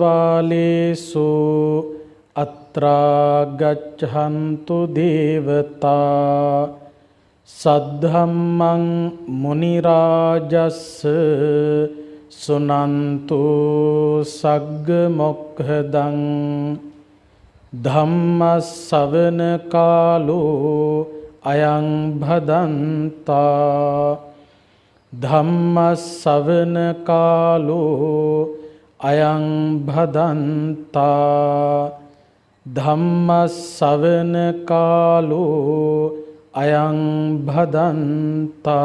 වාලේසු අත්‍රා ගච්ඡන්තු දේවතා සද්ධම්මං මුනි රාජස්ස සුනන්තු සග්ග මොක්ඛදං ධම්ම ශ්‍රවණ කාලෝ අයං භදන්තා ධම්ම ශ්‍රවණ කාලෝ අයං භදන්තා ධම්ම ශ්‍රවණ කාලෝ අයං භදන්තා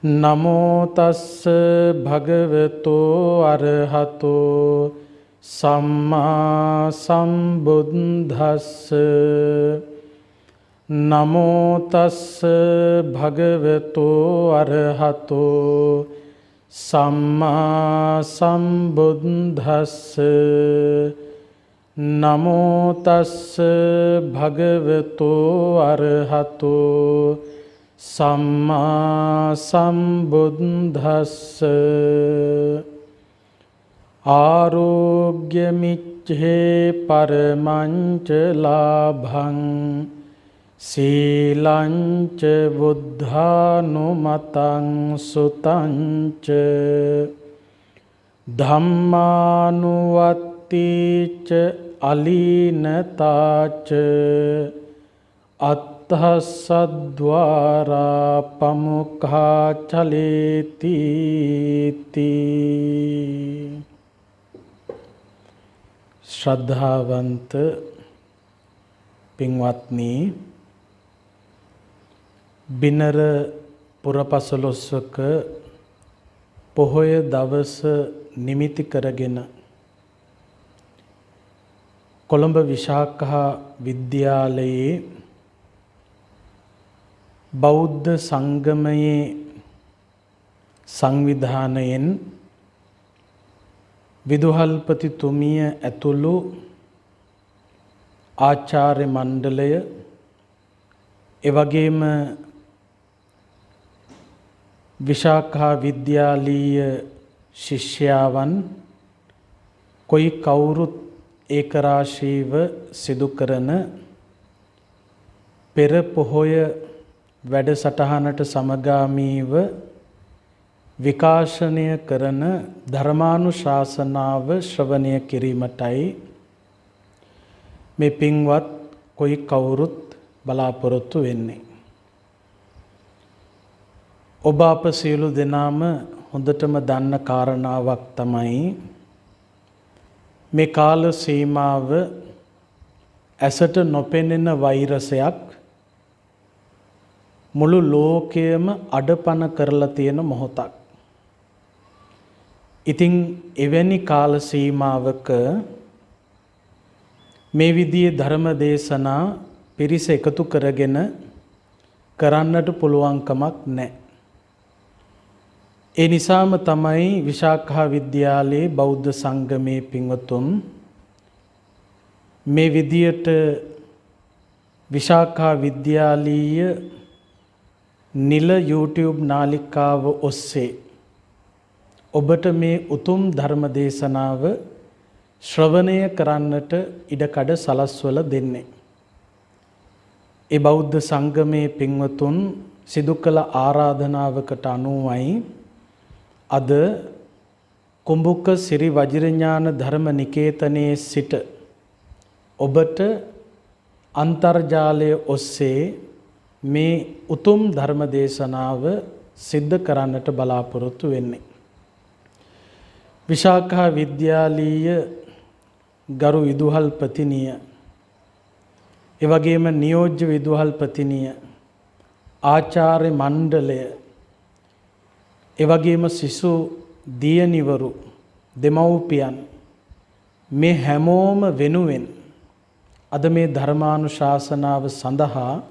නමෝ තස්ස භගවතෝ අරහතෝ සම්මා සම්බුද්දස්ස නමෝ තස්ස භගවතෝ අරහතෝ සම්මා සම්බුද්දස්ස නමෝ තස්ස භගවතෝ අරහතෝ සම්මා සම්බුද්දස්ස ආරෝග්‍ය මිච්ඡේ පරමංච ලාභං සීලංච බුද්ධානුමතං සුතංච ධම්මානුවත්තිච අලීනතාච අත්තස්සද්වාරා පමුඛා චලේති ශ්‍රද්ධාවන්ත පින්වත්නි, බිනර පුරපසළොස්වක පොහොය දවස නිමිති කරගෙන කොළඹ විශාඛා විද්‍යාලයේ බෞද්ධ සංගමයේ සංවිධානයෙන් විදුහල්පතිතුමිය ඇතුළු ආචාර්ය මණ්ඩලය එවැගේම විශාඛා විද්‍යාලීය ශිෂ්‍යාවන් කොයි කවුරුත් ඒකරාශීව සිදු කරන පෙර පොහොය වැඩසටහනට සමගාමීව විකාශනය කරන ධර්මානුශාසනාව ශ්‍රවණය කිරීමටයි මේ පින්වත් කොයි කවුරුත් බලාපොරොත්තු වෙන්නේ. ඔබ අප සියලු දෙනාම හොඳටම දන්න කාරණාවක් තමයි මේ කාල සීමාව ඇසට නොපෙනෙන වෛරසයක් මුළු ලෝකයම අඩපණ කරලා තියෙන මොහොතක්. ඉතින් එවැනි කාල සීමාවක මේ විදිහේ ධර්ම දේශනා පිරිස එකතු කරගෙන කරන්නට පුළුවන් කමක් නැහැ. ඒ නිසාම තමයි විශාඛා විද්‍යාලයේ බෞද්ධ සංගමේ පින්වතුන් මේ විදියට විශාඛා විද්‍යාලීය නිල YouTube නාලිකාව ඔස්සේ ඔබට මේ උතුම් ධර්ම දේශනාව ශ්‍රවණය කරන්නට ඉඩකඩ සලස්වල දෙන්නේ. ඒ බෞද්ධ සංගමේ පින්වතුන් සිදු කළ ආරාධනාවකට අනුවයි අද කුඹුක සිරි වජිරඥාන ධර්ම නිකේතනයේ සිට ඔබට අන්තර්ජාලය ඔස්සේ මේ උතුම් ධර්ම දේශනාව සිද්ධ කරන්නට බලාපොරොත්තු වෙන්නේ. විශාඛා විද්‍යාලීය ගරු විදුහල්පතිනිය, එවැගේම නියෝජ්‍ය විදුහල්පතිනිය, ආචාර්ය මණ්ඩලය, එවැගේම සිසු දියණිවරු, දෙමව්පියන් මේ හැමෝම වෙනුවෙන් අද මේ ධර්මානුශාසනාව සඳහා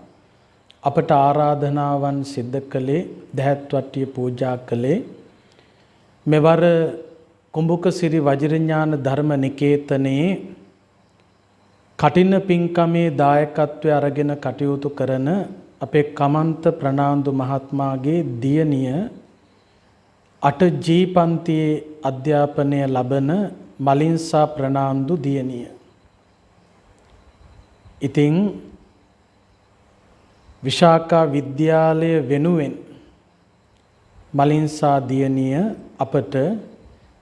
අපට ආරාධනාවන් සිද්ධ කළේ, දහත් වට්ටිය පූජා කළේ මෙවර කුඹුක සිරි වජිරඥාන ධර්ම නිකේතනයේ කටින පින්කමේ දායකත්වය අරගෙන කටයුතු කරන අපේ කමන්ත ප්‍රනාන්දු මහත්මයාගේ දියණිය අට ජී පන්තියේ අධ්‍යාපනය ලබන මලින්සා ප්‍රනාන්දු දියණිය. ඉතින් විශාකා විද්‍යාලය වෙනුවෙන් මලින්සා දියණිය අපට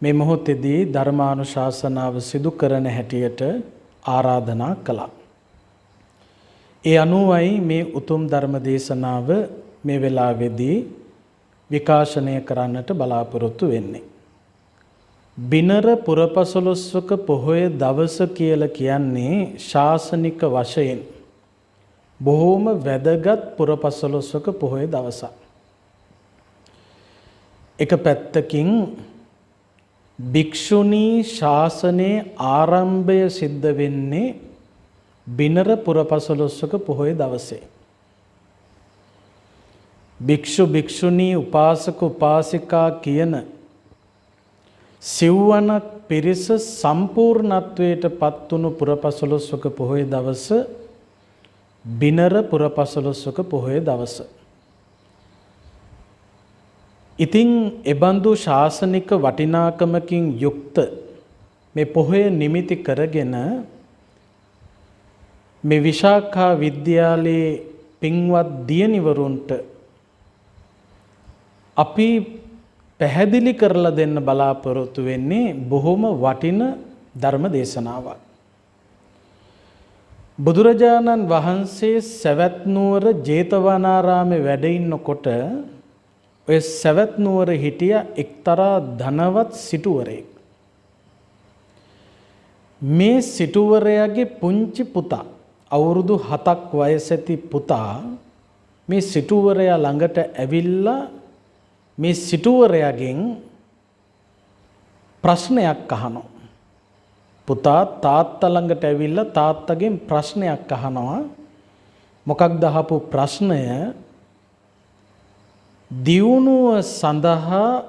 මේ මොහොතේදී ධර්මානුශාසනාව සිදු කරන හැටියට ආරාධනා කළා. ඒ අනුවයි මේ උතුම් ධර්ම දේශනාව මේ වෙලාවේදී විකාශනය කරන්නට බලාපොරොත්තු වෙන්නේ. බිනර පුරපසළොස්වක පොහොය දවස කියලා කියන්නේ ශාසනික වශයෙන් බොහෝම වැදගත් පුරපසළොස්වක පොහොය දවසක්. එක පැත්තකින් භික්ෂුණී ශාසනයේ ආරම්භය සිද්ධ වෙන්නේ බිනර පුරපසළොස්වක පොහොය දවසේ. භික්ෂු භික්ෂුණී උපාසක උපාසිකා කියන සිව්වනක් පිරිස සම්පූර්ණත්වයට පත්වුණු පුරපසළොස්වක පොහොය දවස බිනර පුරපසළොස්වක පොහොය දවස. ඉතින් එබඳු ශාසනික වටිනාකමකින් යුක්ත මේ පොහොය නිමිති කරගෙන මේ විශාඛා විද්‍යාලයේ පින්වත් දියණිවරුන්ට අපි පැහැදිලි කරලා දෙන්න බලාපොරොත්තු වෙන්නේ බොහොම වටින ධර්ම දේශනාවක්. බුදුරජාණන් වහන්සේ සවැත් නුවර ජේතවනාරාමේ වැඩ ඉන්නකොට ඔය සවැත් නුවර හිටිය එක්තරා ධනවත් සිටුවරයෙක්. මේ සිටුවරයාගේ පුංචි පුතා අවුරුදු 7ක් වයස ඇති පුතා මේ සිටුවරයා ළඟට ඇවිල්ලා මේ සිටුවරයාගෙන් ප්‍රශ්නයක් අහනවා. පුතා තාත්තා ළඟට ඇවිල්ලා තාත්තගෙන් ප්‍රශ්නයක් අහනවා. මොකක්ද අහපු ප්‍රශ්නය? දියුණුව සඳහා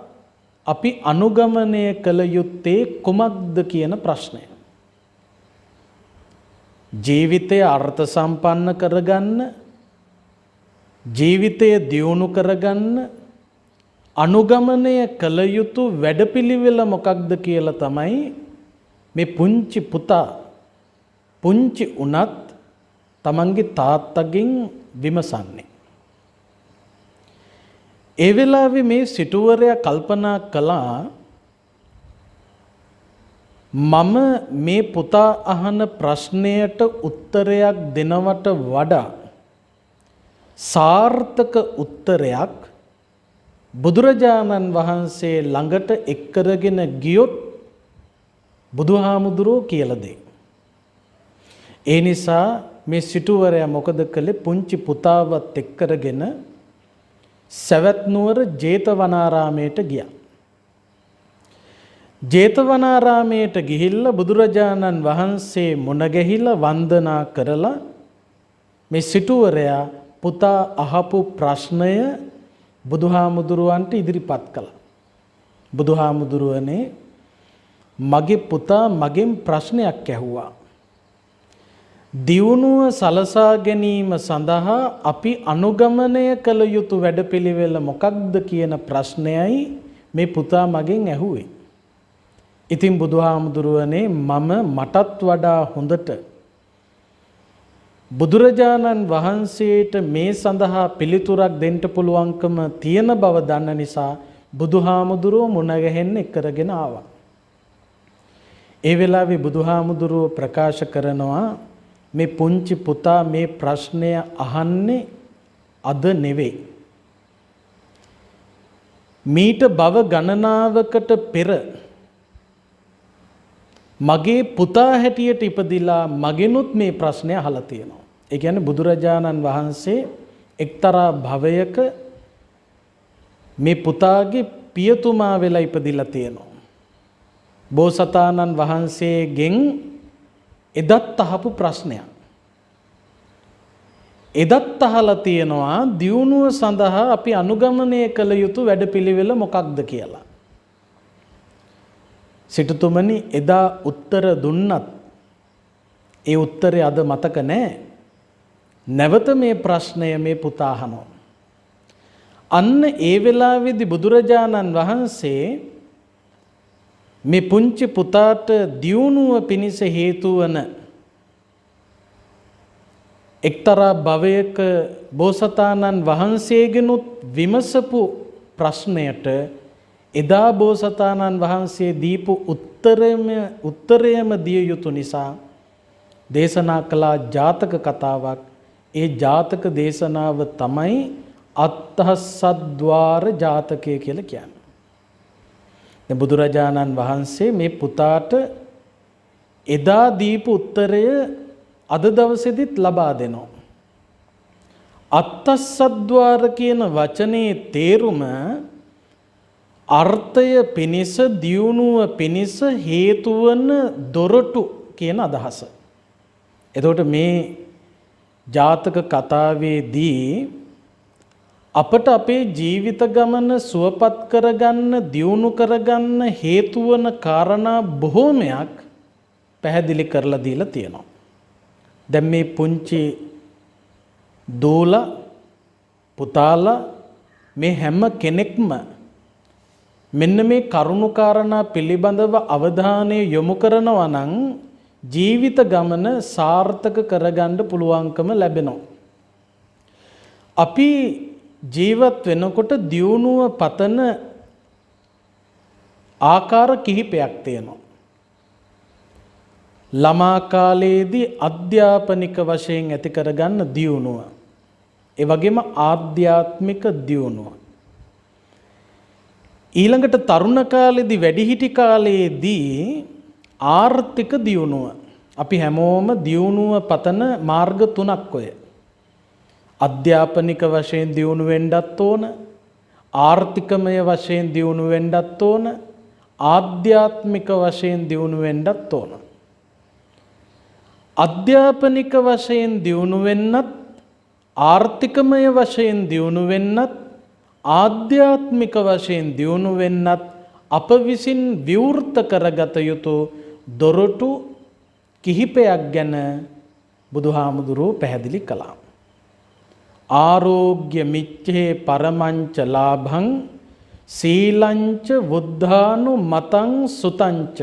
අපි අනුගමනය කළ යුත්තේ කුමක්ද කියන ප්‍රශ්නය. ජීවිතය අර්ථ සම්පන්න කරගන්න, ජීවිතය දියුණු කරගන්න අනුගමනය කළ යුතු වැඩපිළිවෙල මොකක්ද කියලා තමයි මේ පුංචි පුතා පුංචි උනත් තමන්ගේ තාත්තගෙන් විමසන්නේ. ඒ වෙලාවේ මේ සිටුවරයා කල්පනා කළා මම මේ පුතා අහන ප්‍රශ්නයට උත්තරයක් දෙනවට වඩා සාර්ථක උත්තරයක් බුදුරජාණන් වහන්සේ ළඟට එක් කරගෙන ගියොත් බුදුහාමුදුරුවෝ කියලා දෙයි. ඒ නිසා මේ සිටුවරයා මොකද කළේ? පුංචි පුතාවත් එක් කරගෙන සවැත් නුවර ජේතවනාරාමයට ගියා. ජේතවනාරාමයට ගිහිල්ලා බුදුරජාණන් වහන්සේ මුණ ගැහිලා වන්දනා කරලා මේ සිටුවරයා පුතා අහපු ප්‍රශ්නය බුදුහාමුදුරුවන්ට ඉදිරිපත් කළා. බුදුහාමුදුරුවනේ මගේ පුතා මගෙන් ප්‍රශ්නයක් ඇහුවා. දියුණුව සලසා ගැනීම සඳහා අපි අනුගමනය කළ යුතු වැඩපිළිවෙල මොකක්ද කියන ප්‍රශ්නයයි මේ පුතා මගෙන් ඇහුවේ. ඉතින් බුදුහාමුදුරුවනේ මම මටත් වඩා හොඳට බුදුරජාණන් වහන්සේට මේ සඳහා පිළිතුරක් දෙන්න පුළුවන්කම තියෙන බව දන්න නිසා බුදුහාමුදුරුව මුණ ගැහෙන්න කරගෙන ආවා. ඒ වෙලාවේ බුදුහාමුදුරුව ප්‍රකාශ කරනවා මේ පුංචි පුතා මේ ප්‍රශ්නය අහන්නේ අද නෙවෙයි. මීට භව ගණනාවකට පෙර මගේ පුතා හැටියට ඉපදිලා මගෙනුත් මේ ප්‍රශ්නය අහලා තියෙනවා. ඒ කියන්නේ බුදුරජාණන් වහන්සේ එක්තරා භවයක මේ පුතාගේ පියතුමා වෙලා ඉපදිලා තියෙනවා. බෝසතාණන් වහන්සේගෙන් එදත් අහපු ප්‍රශ්නයක්. එදත් අහලා තියෙනවා දියුණුව සඳහා අපි අනුගමනය කළ යුතු වැඩපිළිවෙල මොකක්ද කියලා. සිටුතුමනි එදා උත්තර දුන්නත් ඒ උත්තරය අද මතක නැහැ. නැවත මේ ප්‍රශ්නය මේ පුතා අහනවා. අන්න ඒ වෙලාවේදී බුදුරජාණන් වහන්සේ මේ පුංචි පුතාට දියුණුව පිණිස හේතු වන එක්තරා භවයක බෝසතාණන් වහන්සේගෙනුත් විමසපු ප්‍රශ්නයට එදා බෝසතාණන් වහන්සේ දීපු උත්තරයම දිය යුතු නිසා දේශනා කළා ජාතක කතාවක්. ඒ ජාතක දේශනාව තමයි අත්තහස්සද්්වාර ජාතකය කියලා කියන්නේ. දැන් බුදුරජාණන් වහන්සේ මේ පුතාට එදා දීපු උත්තරය අද දවසේදීත් ලබා දෙනවා. අත්තස්සද්්වාර කියන වචනේ තේරුම අර්ථය පිණිස දියුණුව පිණිස හේතු වන දොරටු කියන අදහස. එතකොට මේ ජාතක කතාවේදී අපට අපේ ජීවිත ගමන සුවපත් කරගන්න දියුණු කරගන්න හේතු වන කාරණා බොහෝමයක් පැහැදිලි කරලා දීලා තියෙනවා. දැන් මේ පුංචි දෝලා පුතාලා මේ හැම කෙනෙක්ම මෙන්න මේ කරුණු කාරණා පිළිබඳව අවධානය යොමු කරනවා නම් ජීවිත ගමන සාර්ථක කරගන්න පුළුවන්කම ලැබෙනවා. අපි ජීවත් වෙනකොට දියුණුව පතන ආකාර කිහිපයක් තියෙනවා. ළමා කාලයේදී අධ්‍යාපනික වශයෙන් ඇති කරගන්න දියුණුව. ඒ වගේම ආධ්‍යාත්මික දියුණුව. ඊළඟට තරුණ කාලේදී වැඩිහිටි කාලයේදී ආර්ථික දියුණුව. අපි හැමෝම දියුණුව පතන මාර්ග තුනක් ඔය. අධ්‍යාපනික වශයෙන් දියුණු වෙන්නත් ඕන, ආර්ථිකමය වශයෙන් දියුණු වෙන්නත් ඕන, ආධ්‍යාත්මික වශයෙන් දියුණු වෙන්නත් ඕන. අධ්‍යාපනික වශයෙන් දියුණු වෙන්නත්, ආර්ථිකමය වශයෙන් දියුණු වෙන්නත්, ආධ්‍යාත්මික වශයෙන් දියුණු වෙන්නත් අප විසින් විවෘත කරගත යුතු දොරටු කිහිපයක් ගැන බුදුහාමුදුරුවෝ පැහැදිලි කළා. ආරෝග්‍ය මිච්ඡේ පරමංච ලාභං සීලංච වුද්ධානු මතං සුතංච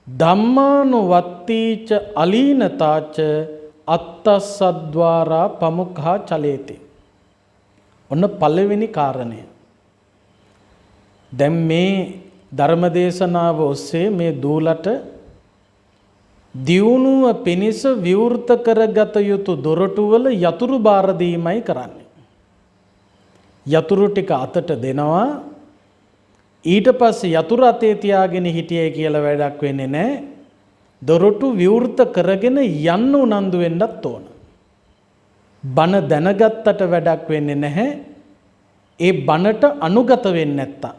ධම්මානුවත්තීච අලීනතාච අත්තස්සද්්වාරා පමුඛා චලේති. ඔන්න පළවෙනි කාරණය. දැන් මේ ධර්මදේශනාව ඔස්සේ මේ දූලට දියුණුව පිණිස විවෘත කරගත යුතු දොරටුවල යතුරු බාර දීමයි කරන්නේ. යතුරු ටික අතට දෙනවා. ඊට පස්සේ යතුරු අතේ තියාගෙන හිටියයි කියලා වැඩක් වෙන්නේ නැහැ. දොරටු විවෘත කරගෙන යන්න උනන්දු වෙන්නත් ඕන. බණ දැනගත්තට වැඩක් වෙන්නේ නැහැ. ඒ බණට අනුගත වෙන්නේ නැත්තම්.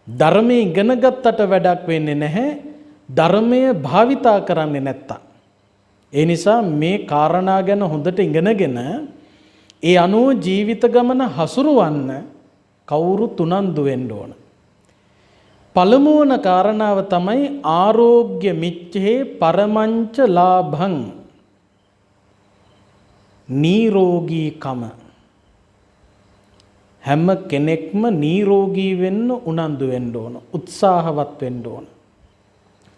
ධර්මයේ ඉගෙන ගත්තට වැඩක් වෙන්නේ නැහැ. ධර්මය භාවිතා කරන්නේ නැත්තම්. ඒ නිසා මේ කාරණා ගැන හොඳට ඉගෙනගෙන ඒ අනුව ජීවිත ගමන හසුරවන්න කවුරුත් උනන්දු වෙන්න ඕන. පළමුවන කාරණාව තමයි ආරෝග්‍ය මිච්ඡේ පරමංච ලාභං. නිරෝගීකම. හැම කෙනෙක්ම නිරෝගී වෙන්න උනන්දු වෙන්න ඕන. උත්සාහවත් වෙන්න ඕන.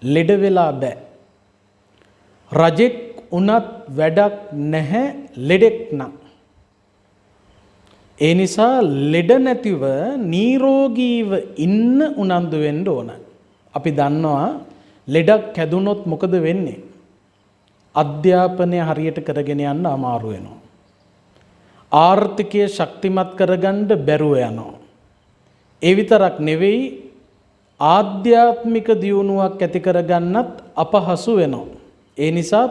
ලෙඩ වෙලා බෑ. රජෙක් උනත් වැඩක් නැහැ ලෙඩෙක් නම්. ඒ නිසා ලෙඩ නැතිව නිරෝගීව ඉන්න උනන්දු වෙන්න ඕන. අපි දන්නවා ලෙඩක් හැදුනොත් මොකද වෙන්නේ? අධ්‍යාපනය හරියට කරගෙන යන්න අමාරු වෙනවා. ආර්ථිකය ශක්තිමත් කරගන්න බැරුව යනවා. ඒ විතරක් නෙවෙයි ආධ්‍යාත්මික දියුණුවක් ඇති කරගන්නත් අපහසු වෙනවා. ඒ නිසා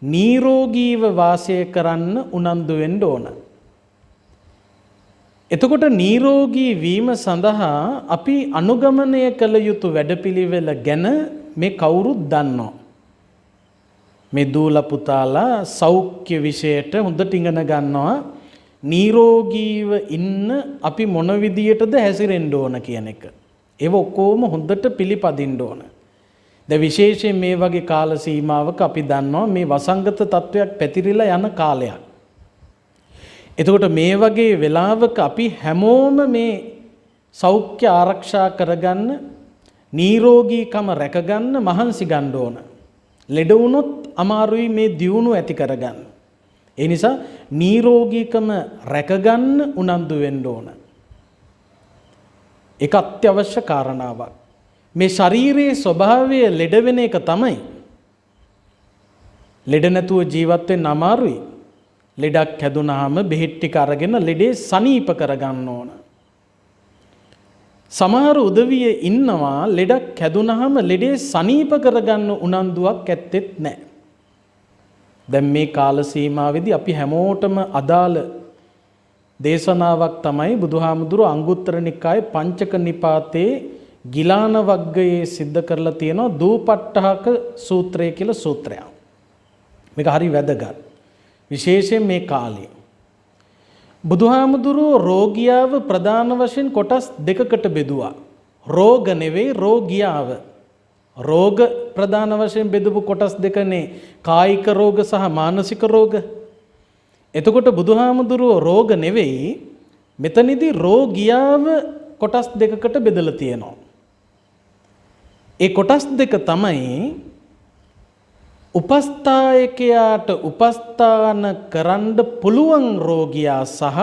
නිරෝගීව වාසය කරන්න උනන්දු වෙන්න ඕන. එතකොට නිරෝගී වීම සඳහා අපි අනුගමනය කළ යුතු වැඩපිළිවෙල ගැන මේ කවුරුත් දන්නවා. මේ දූල පුතාලා සෞඛ්‍ය විෂයට හොඳට ඉගෙන ගන්නවා. නිරෝගීව ඉන්න අපි මොන විදියටද හැසිරෙන්න ඕන කියන එක. ඒව ඔක්කොම හොඳට පිළිපදින්න ඕන. දැන් විශේෂයෙන් මේ වගේ කාල සීමාවක අපි දන්නවා මේ වසංගත තත්වයක් පැතිරිලා යන කාලයක්. එතකොට මේ වගේ වෙලාවක අපි හැමෝම මේ සෞඛ්‍ය ආරක්ෂා කරගන්න, නිරෝගීකම රැකගන්න මහන්සි ගන්න ඕන. ලෙඩ වුණොත් අමාරුයි මේ දියුණුව ඇති කරගන්න. ඒ නිසා නිරෝගීකම රැකගන්න උනන්දු වෙන්න ඕන. ඒක අත්‍යවශ්‍ය කාරණාවක්. මේ ශරීරයේ ස්වභාවය ලෙඩ වෙන එක තමයි. ලෙඩ නැතුව ජීවත් වෙන්න අමාරුයි. ලෙඩක් හැදුනහම බෙහෙත් ටික අරගෙන ලෙඩේ සනීප කරගන්න ඕන. සමහර උදවිය ඉන්නවා ලෙඩක් හැදුනහම ලෙඩේ සනීප කරගන්න උනන්දුවක් ඇත්තෙත් නැහැ. දැන් මේ කාල සීමාවේදී අපි හැමෝටම අදාළ දේශනාවක් තමයි බුදුහාමුදුරුවෝ අංගුත්තර නිකායේ පංචක නිපාතේ ගිලාන වග්ගයේ සිද්ධ කරලා තියෙනවා දූපට්ඨහක සූත්‍රය කියලා සූත්‍රයක්. මේක හරි වැදගත්. විශේෂයෙන් මේ කාලේ බුදුහාමුදුරුවෝ රෝගියාව ප්‍රධාන වශයෙන් කොටස් දෙකකට බෙදුවා. රෝග නෙවෙයි රෝගියාව. රෝග ප්‍රධාන වශයෙන් බෙදපු කොටස් දෙකනේ කායික රෝග සහ මානසික රෝග. එතකොට බුදුහාමුදුරුවෝ රෝග නෙවෙයි මෙතනදී රෝගියාව කොටස් දෙකකට බෙදලා තියෙනවා. ඒ කොටස් දෙක තමයි උපස්ථායකයාට උපස්ථාන කරන්න පුළුවන් රෝගියා සහ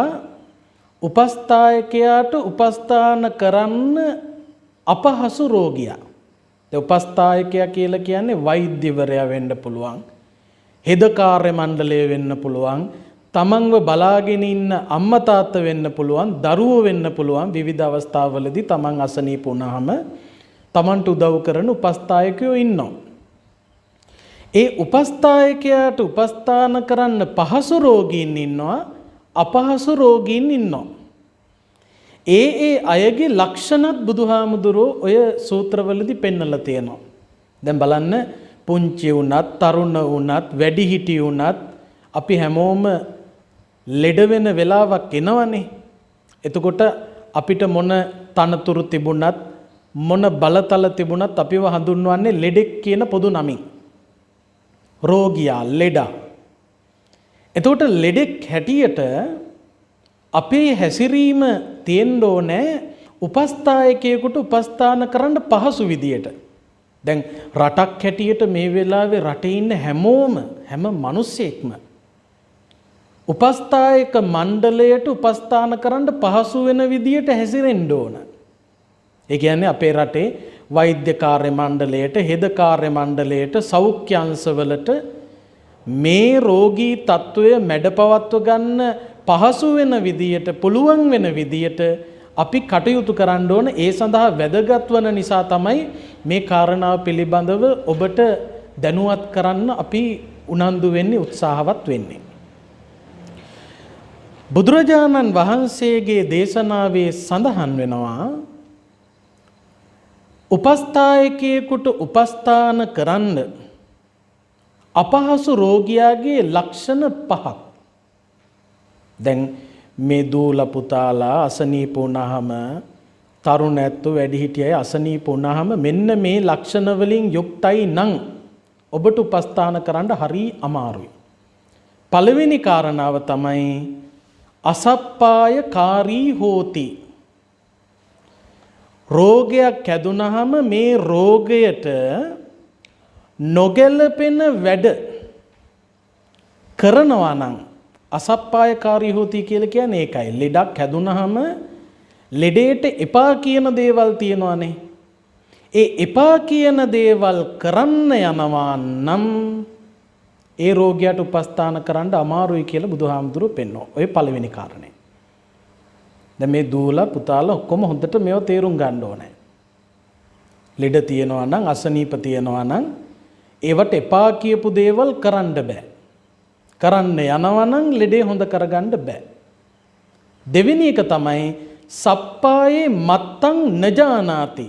උපස්ථායකයාට උපස්ථාන කරන්න අපහසු රෝගියා. උපස්ථායකයා කියලා කියන්නේ වෛද්‍යවරයා වෙන්න පුළුවන්, හෙද කාර්ය මණ්ඩලය වෙන්න පුළුවන්, තමන්ව බලාගෙන ඉන්න අම්මා තාත්තා වෙන්න පුළුවන්, දරුවෝ වෙන්න පුළුවන්. විවිධ අවස්ථාවලදී තමන් අසනීප වුණාම තමන්ට උදව් කරන උපස්ථායකයෝ ඉන්නවා. ඒ උපස්ථායකයාට උපස්ථාන කරන්න පහසු රෝගීන් ඉන්නවා, අපහසු රෝගීන් ඉන්නවා. ඒ අයගේ ලක්ෂණත් බුදුහාමුදුරුවෝ ඔය සූත්‍රවලදී පෙන්නලා තියෙනවා. දැන් බලන්න, පුංචි වුණත්, තරුණ වුණත්, වැඩිහිටි වුණත් අපි හැමෝම ලෙඩ වෙන වෙලාවක් එනවනේ. එතකොට අපිට මොන තනතුරු තිබුණත්, මොන බලතල තිබුණත් අපිව හඳුන්වන්නේ ලෙඩෙක් කියන පොදු නමින්. රෝගියා, ලෙඩා. එතකොට ලෙඩෙක් හැටියට අපේ හැසිරීම තියෙන්න ඕනේ උපස්ථායකයෙකුට උපස්ථාන කරන්න පහසු විදියට. දැන් රටක් හැටියට මේ වෙලාවේ රටේ ඉන්න හැම මිනිස්සෙක්ම උපස්ථායක මණ්ඩලයට උපස්ථාන කරන්න පහසු වෙන විදියට හැසිරෙන්න ඕන. ඒ කියන්නේ අපේ රටේ වෛද්‍ය කාර්ය මණ්ඩලයට, හෙද කාර්ය මණ්ඩලයට, සෞඛ්‍ය අංශවලට මේ රෝගී තත්ත්වය මැඩපවත්ව ගන්න පහසු වෙන විදියට, පුළුවන් වෙන විදියට අපි කටයුතු කරන්න ඕන. ඒ සඳහා වැදගත් වන නිසා තමයි මේ කාරණාව පිළිබඳව ඔබට දැනුවත් කරන්න අපි උනන්දු වෙන්නේ, උත්සාහවත් වෙන්නේ. බුදුරජාණන් වහන්සේගේ දේශනාවේ සඳහන් වෙනවා උපස්ථායකයෙකුට උපස්ථාන කරන්න අපහසු රෝගියාගේ ලක්ෂණ 5ක්. දැන් මේ දූල පුතාලා අසනීප වුණාම, තරුණ ඇත්තෝ, වැඩිහිටිය අය අසනීප වුණාම මෙන්න මේ ලක්ෂණ වලින් යුක්තයි නම් ඔබට උපස්ථාන කරන්න හරි අමාරුයි. පළවෙනි කාරණාව තමයි අසප්පායකාරී හෝති. රෝගයක් හැදුනහම මේ රෝගයට නොගැලපෙන වැඩ කරනවා නම් අසප්පායකාරී හෝති කියලා කියන්නේ ඒකයි. ලෙඩක් හැදුනහම ලෙඩේට එපා කියන දේවල් තියෙනවානේ. ඒ එපා කියන දේවල් කරන්න යනවා නම් ඒ රෝගියාට උපස්ථාන කරන්න අමාරුයි කියලා බුදුහාමුදුරුවෝ පෙන්වනවා. ඔය පළවෙනි කාරණේ. දැන් මේ දූලා පුතාලා ඔක්කොම හොඳට මේව තේරුම් ගන්න ඕනේ. ලෙඩ තියෙනවා නම්, අසනීප තියෙනවා නම් ඒවට එපා කියපු දේවල් කරන්න බෑ. කරන්න යනවා නම් ලෙඩේ හොඳ කරගන්න බෑ. දෙවෙනි එක තමයි සප්පායේ මත්තං නජානාති.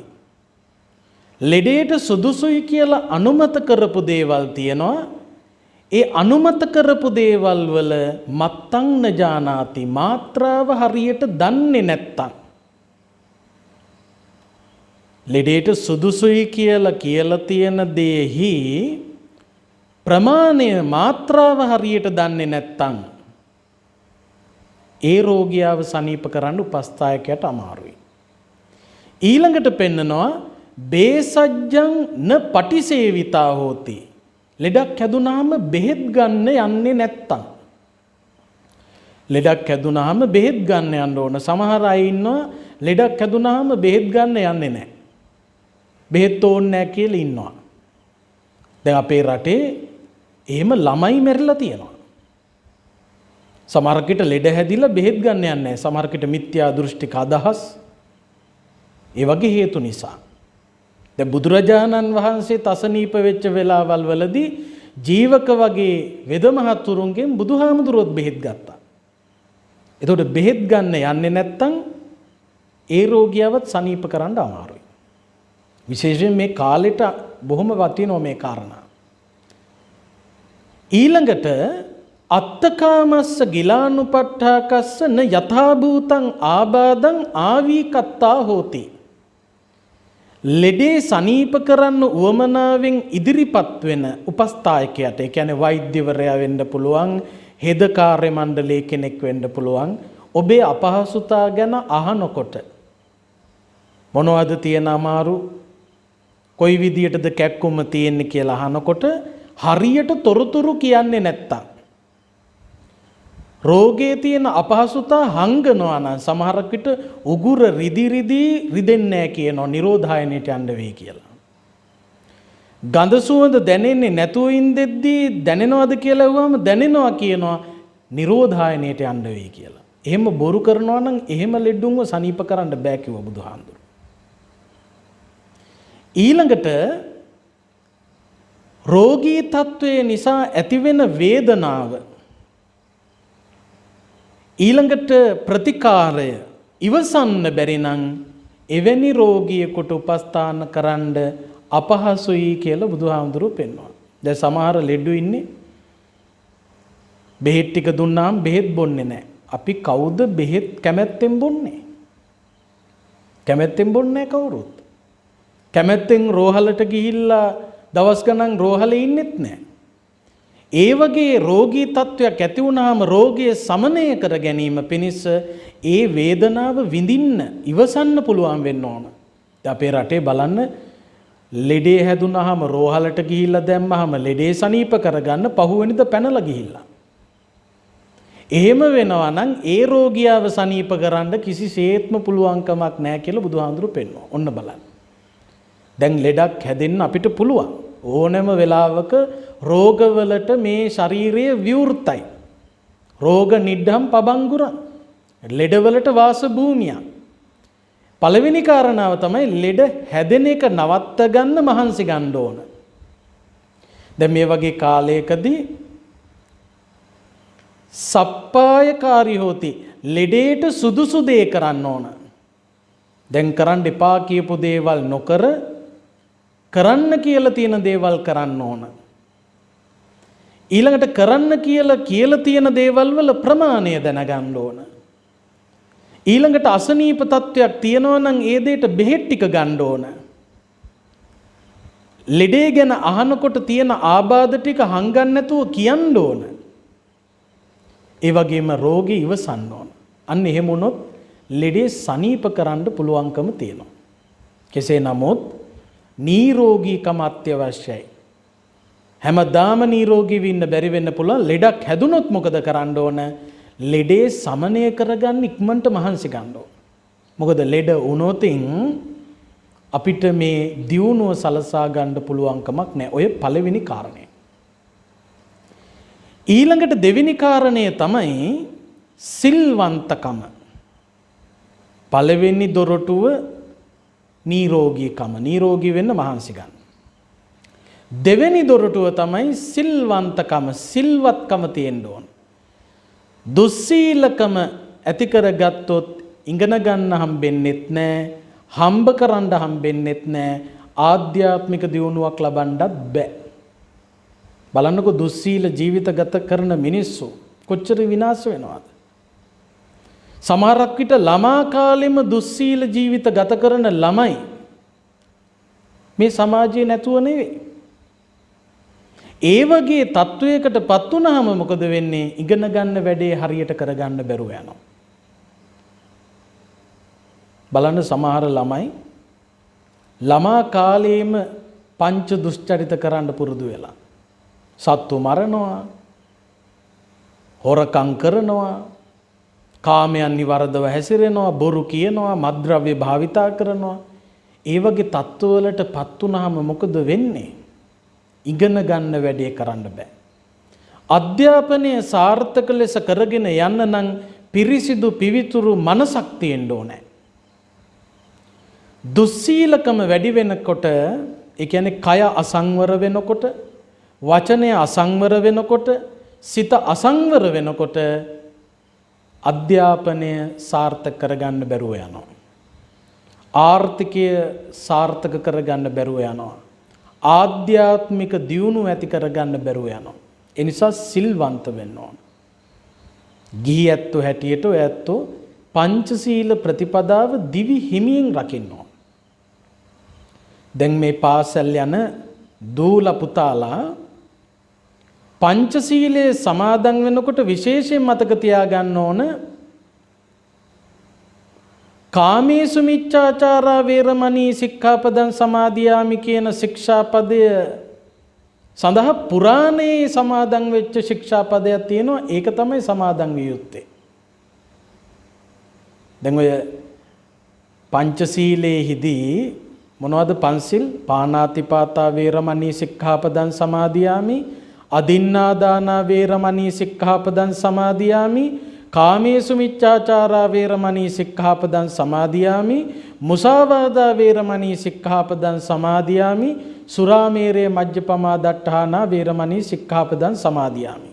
ලෙඩේට සුදුසුයි කියලා අනුමත කරපු දේවල් තියෙනවා. ඒ අනුමත කරපු දේවල් වල මත්තං නජානාති මාත්‍රාව හරියට දන්නේ නැත්තම්, ලෙඩේට සුදුසුයි කියලා තියෙන දේහි ප්‍රමාණය මාත්‍රාව හරියට දන්නේ නැත්තම් ඒ රෝගියාව සනීප කරන්න උපස්ථායකයට අමාරුයි. ඊළඟට පෙන්නනවා බේසජ්ජං න පටිසේවිතා හෝති. ලෙඩක් හැදුනාම බෙහෙත් ගන්න යන්නේ නැත්තම්. ලෙඩක් හැදුනාම බෙහෙත් ගන්න යන්න ඕන. සමහර අය ඉන්නවා ලෙඩක් හැදුනාම බෙහෙත් ගන්න යන්නේ නැහැ. බෙහෙත් ඕනේ නැහැ කියලා ඉන්නවා. දැන් අපේ රටේ එහෙම ළමයි මැරිලා තියෙනවා. සමහරකට ලෙඩ හැදිලා බෙහෙත් ගන්න යන්නේ නැහැ. සමහරකට මිත්‍යා දෘෂ්ටික අදහස් ඒ වගේ හේතු නිසා. දැන් බුදුරජාණන් වහන්සේ අසනීප වෙච්ච වෙලාවල් වලදී ජීවක වගේ වෙදමහතුරුන්ගෙන් බුදුහාමුදුරුවොත් බෙහෙත් ගත්තා. එතකොට බෙහෙත් ගන්න යන්නේ නැත්තම් ඒ රෝගියවත් සනීප කරන්න අමාරුයි. විශේෂයෙන් මේ කාලෙට බොහොම වටිනවා මේ කාරණා. ඊළඟට අත්තකාමස්ස ගිලානුපට්ඨාකස්ස න යථාභූතං ආබාධං ආවීකත්තා හෝති. ලෙඩේ සනීප කරන්න උවමනාවෙන් ඉදිරිපත් වෙන උපස්ථායකයට, ඒ කියන්නේ වෛද්‍යවරයා වෙන්න පුළුවන්, හෙද කාර්ය මණ්ඩලයේ කෙනෙක් වෙන්න පුළුවන්, ඔබේ අපහසුතා ගැන අහනකොට මොනවද තියෙන අමාරු, කොයි විදියටද කැක්කුම තියෙන්නේ කියලා අහනකොට හරියට තොරතුරු කියන්නේ නැත්තම්, රෝගයේ තියෙන අපහසුතා හංගනවා නම් සමහර විට උගුර රිදෙන්නේ නැහැ කියනවා නිරෝධායනයට යන්න වෙයි කියලා. ගඳ සුවඳ දැනෙන්නේ නැතුව ඉඳෙද්දී දැනෙනවද කියලා අහුවම දැනෙනවා කියනවා නිරෝධායනයට යන්න වෙයි කියලා. එහෙම බොරු කරනවා නම් එහෙම ලෙඩුන්ව සනීප කරන්න බෑ කිව්වා බුදුහාමුදුරුවෝ. ඊළඟට රෝගී තත්වයේ නිසා ඇතිවෙන වේදනාව, ඊළඟට ප්‍රතිකාරය ඉවසන්න බැරි නම් එවැනි රෝගියෙකුට උපස්ථාන කරන්න අපහසුයි කියලා බුදුහාමුදුරුවෝ පෙන්වනවා. දැන් සමහර ලෙඩු ඉන්නේ බෙහෙත් ටික දුන්නාම බෙහෙත් බොන්නේ නැහැ. අපි කවුද බෙහෙත් කැමැත්තෙන් බොන්නේ? කැමැත්තෙන් බොන්නේ නැහැ කවුරුත්. කැමැත්තෙන් රෝහලට ගිහිල්ලා දවස් ගණන් රෝහලේ ඉන්නෙත් නැහැ. ඒ වගේ රෝගී තත්වයක් ඇති වුණාම රෝගය සමනය කර ගැනීම පිණිස ඒ වේදනාව විඳින්න ඉවසන්න පුළුවන් වෙන්න ඕන. අපේ රටේ බලන්න ලෙඩේ හැදුනහම රෝහලට ගිහිල්ලා දැම්මහම ලෙඩේ සනීප කරගන්න පහුවෙනිද පැනලා ගිහිල්ලා. එහෙම වෙනවා නම් ඒ රෝගියාව සනීප කරන්න කිසිසේත්ම පුළුවන්කමක් නැහැ කියලා බුදුහාමුදුරුවෝ පෙන්වනවා. ඔන්න බලන්න. දැන් ලෙඩක් හැදෙන්න අපිට පුළුවන්. ඕනෑම වෙලාවක රෝගවලට මේ ශරීරය විවෘතයි. රෝග නිඩ්ඩම් පබංගුරන්. ලෙඩවලට වාස භූමියක්. පළවෙනි කාරණාව තමයි ලෙඩ හැදෙන එක නවත්ත ගන්න මහන්සි ගන්න ඕන. දැන් මේ වගේ කාලයකදී සප්පායකාරී හොති, ලෙඩේට සුදුසු දේ කරන්න ඕන. දැන් කරන්න එපා කියපු දේවල් නොකර කරන්න කියලා තියෙන දේවල් කරන්න ඕන. ඊළඟට කරන්න කියලා තියෙන දේවල් වල ප්‍රමාණය දැනගන්න ඕන. ඊළඟට අසනීප තත්වයක් තියෙනවා නම් ඒ දෙයට බෙහෙත් ටික ගන්න ඕන. ලෙඩේ ගැන අහනකොට තියෙන ආබාධ ටික හංගන්න නැතුව කියන්න ඕන. ඒ වගේම රෝගී ඉවසන්න ඕන. අන්න එහෙම වුණොත් ලෙඩේ සනීප කරන්න පුළුවන්කම තියෙනවා. කෙසේ නමුත් නිරෝගීකම අත්‍යවශ්‍යයි. හැමදාම නිරෝගී වෙන්න බැරි වෙන්න පුළුවන්. ලෙඩක් හැදුනොත් මොකද කරන්න ඕන? ලෙඩේ සමනය කරගන්න ඉක්මනට මහන්සි ගන්න ඕන. මොකද ලෙඩ වුණොතින් අපිට මේ දියුණුව සලසා ගන්න පුළුවන්කමක් නැහැ. ඔය පළවෙනි කාරණය. ඊළඟට දෙවෙනි කාරණය තමයි සිල්වන්තකම. පළවෙනි දොරටුව නිරෝගීකම. නිරෝගී වෙන්න මහන්සි ගන්න. දෙවෙනි දොරටුව තමයි සිල්වන්තකම. සිල්වත්කම තියෙන්න ඕන. දුස්සීලකම ඇති කරගත්තොත් ඉගෙන ගන්න හම්බෙන්නෙත් නැහැ, හම්බ කරන්න හම්බෙන්නෙත් නැහැ, ආධ්‍යාත්මික දියුණුවක් ලබන්නත් බෑ. බලන්නකො දුස්සීල ජීවිත ගත කරන මිනිස්සු කොච්චර විනාශ වෙනවද? සමහරක් විට ළමා කාලෙම දුස්සීල ජීවිත ගත කරන ළමයි මේ සමාජයේ නැතුව නෙවෙයි. ඒ වගේ තත්වයකට පත් වුණාම මොකද වෙන්නේ? ඉගෙන ගන්න වැඩේ හරියට කරගන්න බැරුව යනවා. බලන්න සමහර ළමයි ළමා කාලේම පංච දුෂ්චරිත කරන්න පුරුදු වෙලා. සත්තු මරනවා, හොරකම් කරනවා, කාමයන් නිවර්දව හැසිරෙනවා, බොරු කියනවා, මත්ද්‍රව්‍ය භාවිතා කරනවා. ඒ වගේ තත්ත්වවලට පත් වුනහම මොකද වෙන්නේ? ඉගෙන ගන්න වැඩේ කරන්න බෑ. අධ්‍යාපනය සාර්ථක ලෙස කරගෙන යන්න නම් පිරිසිදු පිවිතුරු මනසක් තියෙන්න ඕනේ. දුස්සීලකම වැඩි වෙනකොට, ඒ කියන්නේ කය අසංවර වෙනකොට, වචනය අසංවර වෙනකොට, සිත අසංවර වෙනකොට අධ්‍යාපනය සාර්ථක කරගන්න බැරුව යනවා. ආර්ථිකය සාර්ථක කරගන්න බැරුව යනවා. ආධ්‍යාත්මික දියුණුව ඇති කරගන්න බැරුව යනවා. ඒ නිසා සිල්වන්ත වෙන්න ඕන. ගිහි ඇත්තෝ හැටියට ඔය ඇත්තෝ පංචශීල ප්‍රතිපදාව දිවි හිමියෙන් රකින්න ඕන. දැන් මේ පාසල් යන දූල පුතාලා පංචශීලයේ සමාදන් වෙනකොට විශේෂයෙන් මතක තියාගන්න ඕන කාමේසු මිච්ඡාචාරා වේරමණී සික්ඛාපදං සමාදියාමි කියන ශික්ෂාපදය සඳහා පුරාණයේ සමාදන් වෙච්ච ශික්ෂාපදයක් තියෙනවා. ඒක තමයි සමාදන් විය යුත්තේ. දැන් ඔය පංචශීලයේදී මොනවද පන්සිල්? පාණාතිපාතා වේරමණී සික්ඛාපදං සමාදියාමි, අදින්නාදානා වේරමණී සික්ඛාපදං සමාදියාමි, කාමේසු මිච්ඡාචාරා වේරමණී සික්ඛාපදං සමාදියාමි, මුසාවාදා වේරමණී සික්ඛාපදං සමාදියාමි, සුරාමේරේ මජ්ජපමා දට්ඨානා වේරමණී සික්ඛාපදං සමාදියාමි.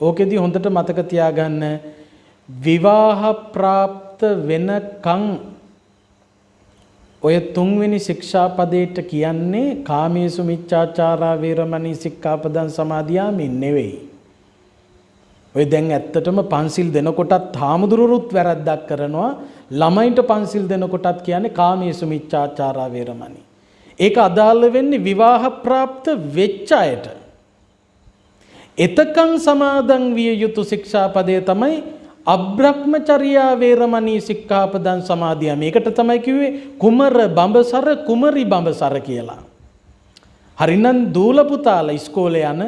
ඕකෙදී හොඳට මතක තියාගන්න විවාහ ප්‍රාප්ත වෙනකන් ඔය තුන්වෙනි ශික්ෂාපදයට කියන්නේ කාමේසු මිච්ඡාචාරා වේරමණී සික්ඛාපදං සමාදියාමි නෙවෙයි. ඔය දැන් ඇත්තටම පන්සිල් දෙනකොටත් හාමුදුරුවොත් වැරද්දක් කරනවා. ළමයින්ට පන්සිල් දෙනකොටත් කියන්නේ කාමේසු මිච්ඡාචාරා වේරමණී. ඒක අදාළ වෙන්නේ විවාහ ප්‍රාප්ත වෙච්ච අයට. එතකන් සමාදන් විය යුතු ශික්ෂාපදය තමයි අබ්‍රහ්මචර්යා වේරමණී සික්ඛාපදං සමාදියාමි. මේකට තමයි කිව්වේ කුමර බඹසර කුමරි බඹසර කියලා. හරිනම් දූල පුතාලා ඉස්කෝලේ යන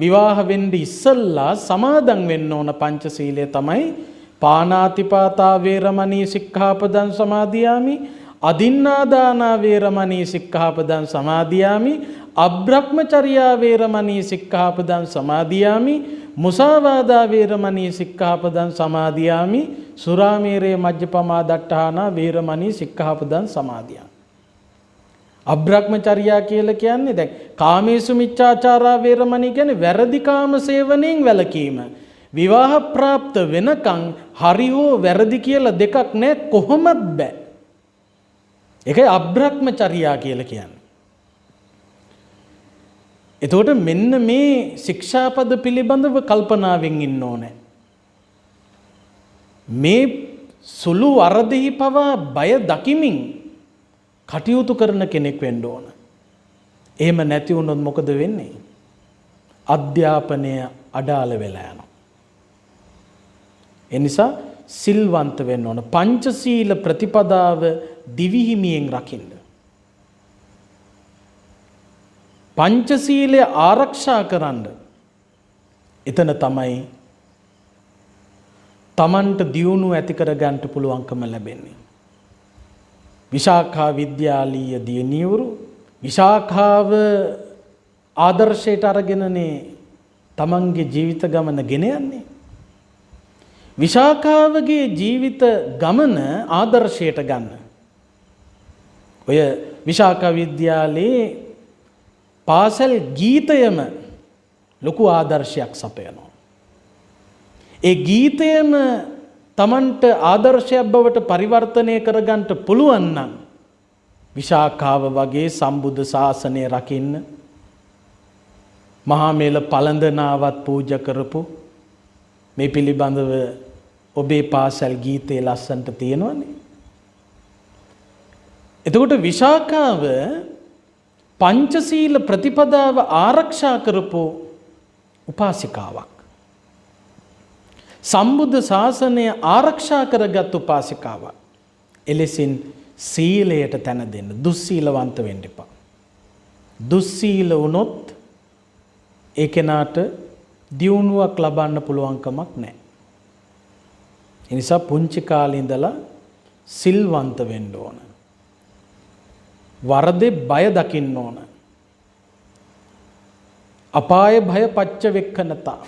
විවාහ වෙන්න ඉස්සල්ලා සමාදන් වෙන්න ඕන පංචශීලය තමයි පාණාතිපාතා වේරමණී සික්ඛාපදං සමාදියාමි, අදින්නාදානා වේරමණී සික්ඛාපදං සමාදියාමි, අබ්‍රහ්මචර්යා වේරමණී සික්ඛාපදං සමාදියාමි, මුසාවාදා වේරමණී සික්ඛාපදං සමාදියාමි, සුරාමේරේ මජ්ජපමා දට්ඨානා වේරමණී සික්ඛාපදං සමාදියාමි. අබ්‍රහ්මචර්යා කියලා කියන්නේ දැන් කාමේසු මිච්ඡාචාරා වේරමණී කියන්නේ වැරදි කාම සේවනයෙන් වැළකීම. විවාහ ප්‍රාප්ත වෙනකන් හරි හෝ වැරදි කියලා දෙකක් නැහැ, කොහොමත් බෑ. ඒකයි අබ්‍රහ්මචර්යා කියලා කියන්නේ. එතකොට මෙන්න මේ ශික්ෂාපද පිළිබඳව කල්පනාවෙන් ඉන්න ඕනේ. මේ සුළු වරදෙහි පවා බය දකිමින් කටයුතු කරන කෙනෙක් වෙන්න ඕන. එහෙම නැති වුණොත් මොකද වෙන්නේ? අධ්‍යාපනය අඩාල වෙලා යනවා. ඒ නිසා සිල්වන්ත වෙන්න ඕන. පංචශීල ප්‍රතිපදාව දිවිහිමියෙන් රකින්න. පංචශීලය ආරක්ෂා කරන්න. එතන තමයි තමන්ට දියුණුව ඇති කර ගන්නට පුළුවන්කම ලැබෙන්නේ. විශාඛා විද්‍යාලීය දියණියවරු විශාඛාව ආදර්ශයට අරගෙනනේ තමන්ගේ ජීවිත ගමන ගෙන යන්නේ. විශාඛාවගේ ජීවිත ගමන ආදර්ශයට ගන්න. ඔය විශාඛා විද්‍යාලයේ පාසල් ගීතයම ලොකු ආදර්ශයක් සපයනවා. ඒ ගීතයම තමන්ට ආදර්ශයක් බවට පරිවර්තනය කරගන්න පුළුවන් නම් විශාඛාව වගේ සම්බුද්ධ ශාසනය රකින්න, මහා මේල පළඳනාවත් පූජා කරපු මේ පිළිබඳව ඔබේ පාසල් ගීතේ ලස්සනට තියෙනවනේ. එතකොට විශාඛාව පංචශීල ප්‍රතිපදාව ආරක්ෂා කරපු උපාසිකාවක්. සම්බුද්ධ ශාසනය ආරක්ෂා කරගත් උපාසිකාවක්. එලෙසින් සීලයට තැන දෙන්න. දුස්සීලවන්ත වෙන්න එපා. දුස්සීල වුණොත් ඒ කෙනාට දියුණුවක් ලබන්න පුළුවන් කමක් නැහැ. ඒ නිසා පුංචි කාලේ ඉඳලා සිල්වන්ත වෙන්න ඕන. වරදේ බය දකින්න ඕන. අපාය භය පච්ච වෙක්කනතා.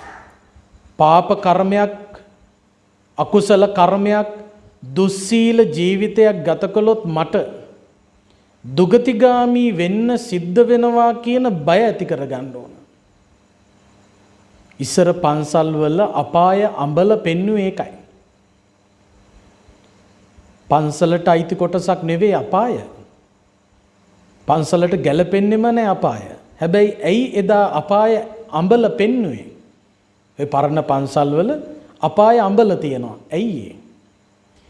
පාප කර්මයක්, අකුසල කර්මයක්, දුස්සීල ජීවිතයක් ගත කළොත් මට දුගතිගාමී වෙන්න සිද්ධ වෙනවා කියන බය ඇති කරගන්න ඕන. ඉස්සර පන්සල් වල අපාය අඹල පෙන්වුවේ ඒකයි. පන්සලට අයිති කොටසක් නෙවෙයි අපාය. පන්සලට ගැලපෙන්නෙම නැහැ අපාය. හැබැයි ඇයි එදා අපාය අඹල පෙන්වුවේ? ඒ පරණ පන්සල් වල අපාය අඹල තියෙනවා. ඇයි ඒ?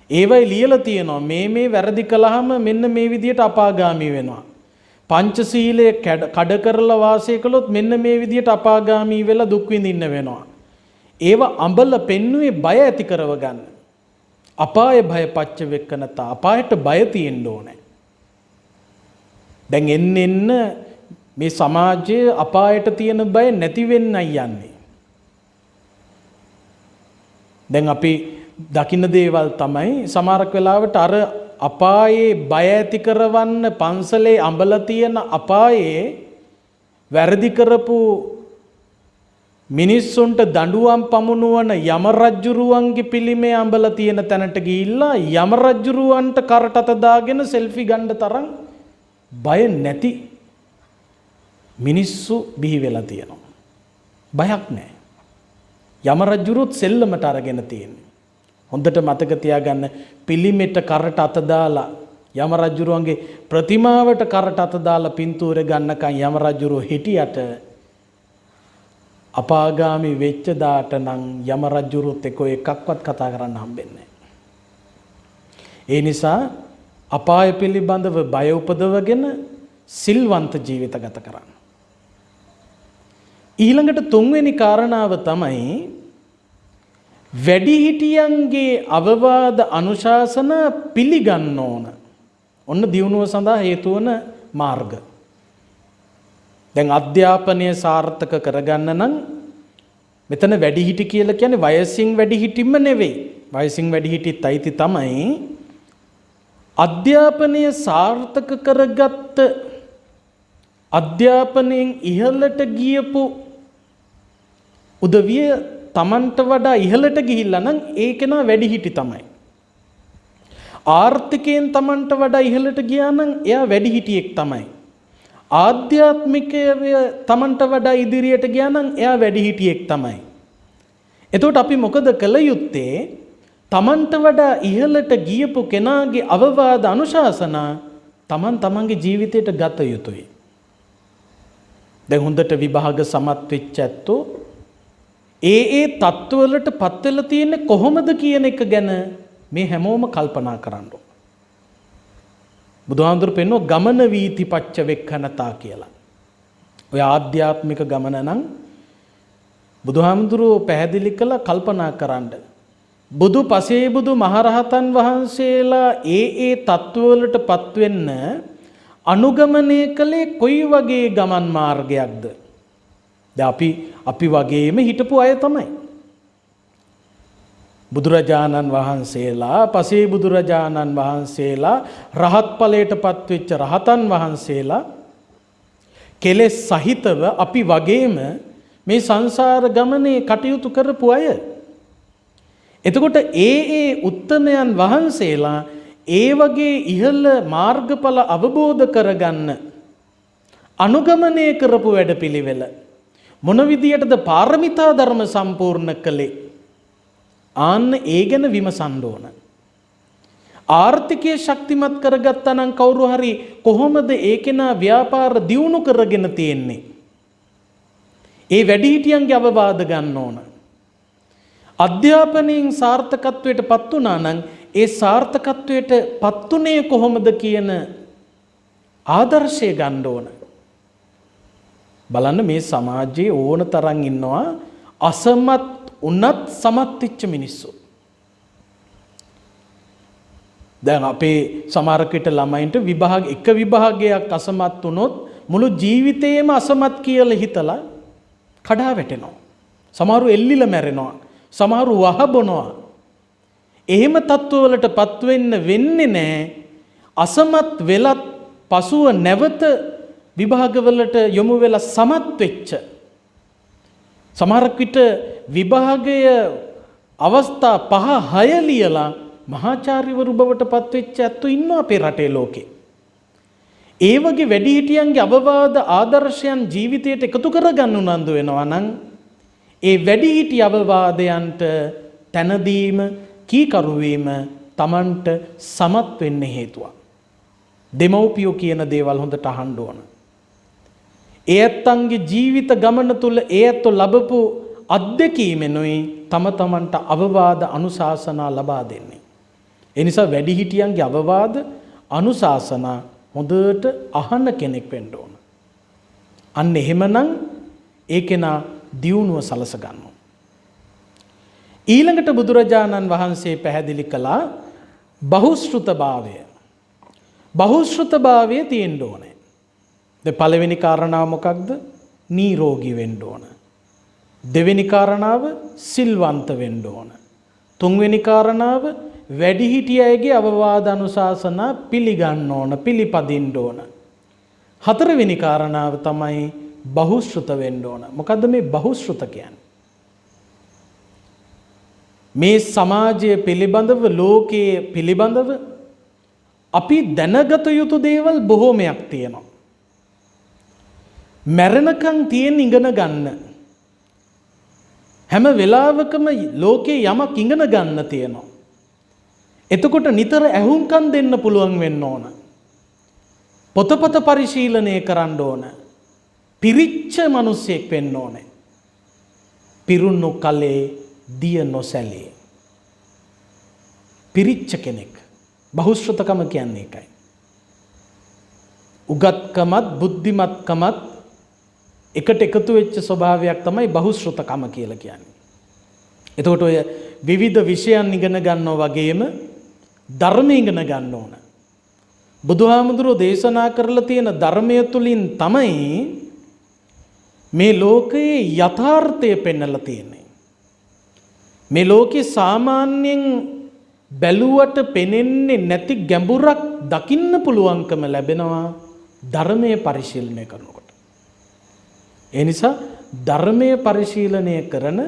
ඒවයි ලියලා තියෙනවා මේ වැරදි කළාම මෙන්න මේ විදියට අපාගාමී වෙනවා. පංචශීලයේ කඩ කරලා වාසය කළොත් මෙන්න මේ විදියට අපාගාමී වෙලා දුක් විඳින්න වෙනවා. ඒව අඹල පෙන්වුවේ බය ඇති කරව ගන්න. අපාය භය පච්ච වෙක්කනතා. අපායට බය තියෙන්න ඕනේ. දැන් එන්න මේ සමාජයේ අපායට තියෙන බය නැති වෙන්නයි යන්නේ. දැන් අපි දකින්න දේවල් තමයි සමහරක් වෙලාවට අර අපායේ බය ඇති කරවන්න පන්සලේ අඹලා තියෙන අපායේ වැරදි කරපු මිනිස්සුන්ට දඬුවම් පමුණුවන යම රජුරුවන්ගේ පිළිමේ අඹලා තියෙන තැනට ගිහිල්ලා යම රජුරුවන්ට කරට අත දාගෙන සෙල්ෆි ගන්න තරම් බය නැති මිනිස්සු බිහි වෙලා තියෙනවා. බයක් නැහැ. යම රජුරුත් සෙල්ලමට අරගෙන තියෙන්නේ. හොඳට මතක තියාගන්න පිළිමෙට කරට අත දාලා යම රජුරුවන්ගේ ප්‍රතිමාවට කරට අත දාලා පින්තූරේ ගන්නකන් යම රජුරුව හිටියට අපාගාමි වෙච්ච දාට නම් යම රජුරුත් එක්ක එකක්වත් කතා කරන්න හම්බෙන්නේ නැහැ. ඒ නිසා අපාය පිළිබඳව බය උපදවගෙන සිල්වන්ත ජීවිත ගත කරන්න. ඊළඟට තුන්වෙනි කාරණාව තමයි වැඩිහිටියන්ගේ අවවාද අනුශාසන පිළිගන්න ඕන. ඔන්න දියුණුව සඳහා හේතු වන මාර්ග. දැන් අධ්‍යාපනය සාර්ථක කරගන්න නම් මෙතන වැඩිහිටි කියලා කියන්නේ වයසින් වැඩිහිටිම නෙවෙයි. වයසින් වැඩිහිටිත් අයිති තමයි අධ්‍යාපනය සාර්ථක කරගත්ත අධ්‍යාපනයෙන් ඉහළට ගියපු උදවිය තමන්ට වඩා ඉහළට ගිහිල්ලා නම් ඒ කෙනා වැඩිහිටි තමයි. ආර්ථිකයෙන් තමන්ට වඩා ඉහළට ගියා නම් එයා වැඩිහිටියෙක් තමයි. ආධ්‍යාත්මිකය තමන්ට වඩා ඉදිරියට ගියා නම් එයා වැඩිහිටියෙක් තමයි. එතකොට අපි මොකද කළ යුත්තේ? තමන්ට වඩා ඉහළට ගියපු කෙනාගේ අවවාද අනුශාසනා තමන්ගේ ජීවිතයට ගත යුතුයි. දැන් හොඳට විභාග සමත් වෙච්ච ඇත්තෝ ඒ තත්ත්වවලට පත් වෙලා තියෙන්නේ කොහොමද කියන එක ගැන මේ හැමෝම කල්පනා කරන්න ඕන. බුදුහාමුදුරු පෙන්නෝ ගමන වීතිපච්ච වෙක්ඛනතා කියලා. ඔය ආධ්‍යාත්මික ගමන නම් බුදුහාමුදුරු පැහැදිලි කළා කල්පනා කරන්න. බුදු පසේ බුදු මහරහතන් වහන්සේලා ඒ තත්ත්වවලට පත් වෙන්න අනුගමනය කළේ කොයි වගේ ගමන් මාර්ගයක්ද? දැන් අපි වගේම හිටපු අය තමයි. බුදුරජාණන් වහන්සේලා, පසේ බුදුරජාණන් වහන්සේලා, රහත් ඵලයට පත්වෙච්ච රහතන් වහන්සේලා කෙලෙස් සහිතව අපි වගේම මේ සංසාර ගමනේ කටයුතු කරපු අය. එතකොට ඒ උත්තමයන් වහන්සේලා ඒ වගේ ඉහළ මාර්ගඵල අවබෝධ කරගන්න අනුගමනය කරපු වැඩපිළිවෙල මොන විදියටද පාරමිතා ධර්ම සම්පූර්ණ කළේ? ආන්න ඒ ගැන විමසන්න ඕන. ආර්ථිකය ශක්තිමත් කරගත්තා නම් කවුරු හරි කොහොමද ඒකේනා ව්‍යාපාර දියුණු කරගෙන තියෙන්නේ? ඒ වැඩිහිටියන්ගේ අවවාද ගන්න ඕන. අධ්‍යාපනයෙන් සාර්ථකත්වයට පත් වුණා නම් ඒ සාර්ථකත්වයට පත්ුනේ කොහොමද කියන ආදර්ශය ගන්න ඕන. බලන්න මේ සමාජයේ ඕන තරම් ඉන්නවා අසමත් උනත් සමත් වෙච්ච මිනිස්සු. දැන් අපේ සමහර කට ළමයින්ට විභාග එක විභාගයක් අසමත් වුණොත් මුළු ජීවිතේම අසමත් කියලා හිතලා කඩා වැටෙනවා. සමහරු එල්ලිලා මැරෙනවා. සමහරු වහ බොනවා. එහෙම තත්ත්වවලටපත් වෙන්නේ නැහැ. අසමත් වෙලත් පසුව නැවත විභාගවලට යොමු වෙලා සමත් වෙච්ච සමහරක් විට විභාගය අවස්ථා 5-6 ලියලා මහාචාර්යවරු බවට පත් වෙච්ච ඇත්තෝ ඉන්නවා අපේ රටේ ලෝකේ. ඒ වගේ වැඩිහිටියන්ගේ අවවාද ආදර්ශයන් ජීවිතයට එකතු කරගන්න උනන්දු වෙනවා නම් ඒ වැඩිහිටි අවවාදයන්ට තැන දීම කීකරු වීම Tamanට සමත් වෙන්න හේතුවක්. දෙමව්පියෝ කියන දේවල් හොඳට අහන්න ඕන. ඒ ඇත්තන්ගේ ජීවිත ගමන තුල ඒ ඇත්තෝ ලැබපු අත්දැකීමෙනුයි Tamanට අවවාද අනුශාසනා ලබා දෙන්නේ. ඒ නිසා වැඩිහිටියන්ගේ අවවාද අනුශාසනා හොඳට අහන කෙනෙක් වෙන්න ඕන. අන්න එහෙමනම් ඒ කෙනා දියුණුව සලස ගන්නවා. ඊළඟට බුදුරජාණන් වහන්සේ පැහැදිලි කළා බහුශ්‍රුතභාවය. බහුශ්‍රුතභාවය තියෙන්න ඕනේ. දැන් පළවෙනි කාරණාව මොකක්ද? නිරෝගී වෙන්න ඕන. දෙවෙනි කාරණාව සිල්වන්ත වෙන්න ඕන. තුන්වෙනි කාරණාව වැඩිහිටියගේ අවවාද අනුශාසනා පිළිගන්න ඕන, පිළිපදින්න ඕන. හතරවෙනි කාරණාව තමයි බහුශ්‍රුත වෙන්න ඕන. මොකද්ද මේ බහුශ්‍රුත කියන්නේ? මේ සමාජය පිළිබඳව, ලෝකයේ පිළිබඳව අපි දැනගත යුතු දේවල් බොහෝමයක් තියෙනවා. මැරෙනකන් තියෙන ඉගෙන ගන්න. හැම වෙලාවකම ලෝකේ යමක් ඉගෙන ගන්න තියෙනවා. එතකොට නිතර ඇහුම්කන් දෙන්න පුළුවන් වෙන්න ඕන. පොතපත පරිශීලනය කරන්න ඕන. පිරිච්ච මිනිසෙක් වෙන්න ඕනේ. පිරුණු කලේ දිය නොසැලේ. පිරිච්ච කෙනෙක්. බහුශ්‍රතකම කියන්නේ ඒකයි. උගත්කමත් බුද්ධිමත්කමත් එකට එකතු වෙච්ච ස්වභාවයක් තමයි බහුශ්‍රතකම කියලා කියන්නේ. එතකොට ඔය විවිධ විෂයන් ඉගෙන ගන්නවා වගේම ධර්මය ඉගෙන ගන්න ඕන. බුදුහාමුදුරුවෝ දේශනා කරලා තියෙන ධර්මය තුලින් තමයි මේ ලෝකයේ යථාර්ථය පෙන්වලා තියෙන්නේ. මේ ලෝකේ සාමාන්‍යයෙන් බැලුවට පෙනෙන්නේ නැති ගැඹුරක් දකින්න පුළුවන්කම ලැබෙනවා ධර්මයේ පරිශීලනය කරනකොට. ඒ නිසා ධර්මයේ පරිශීලනය කරන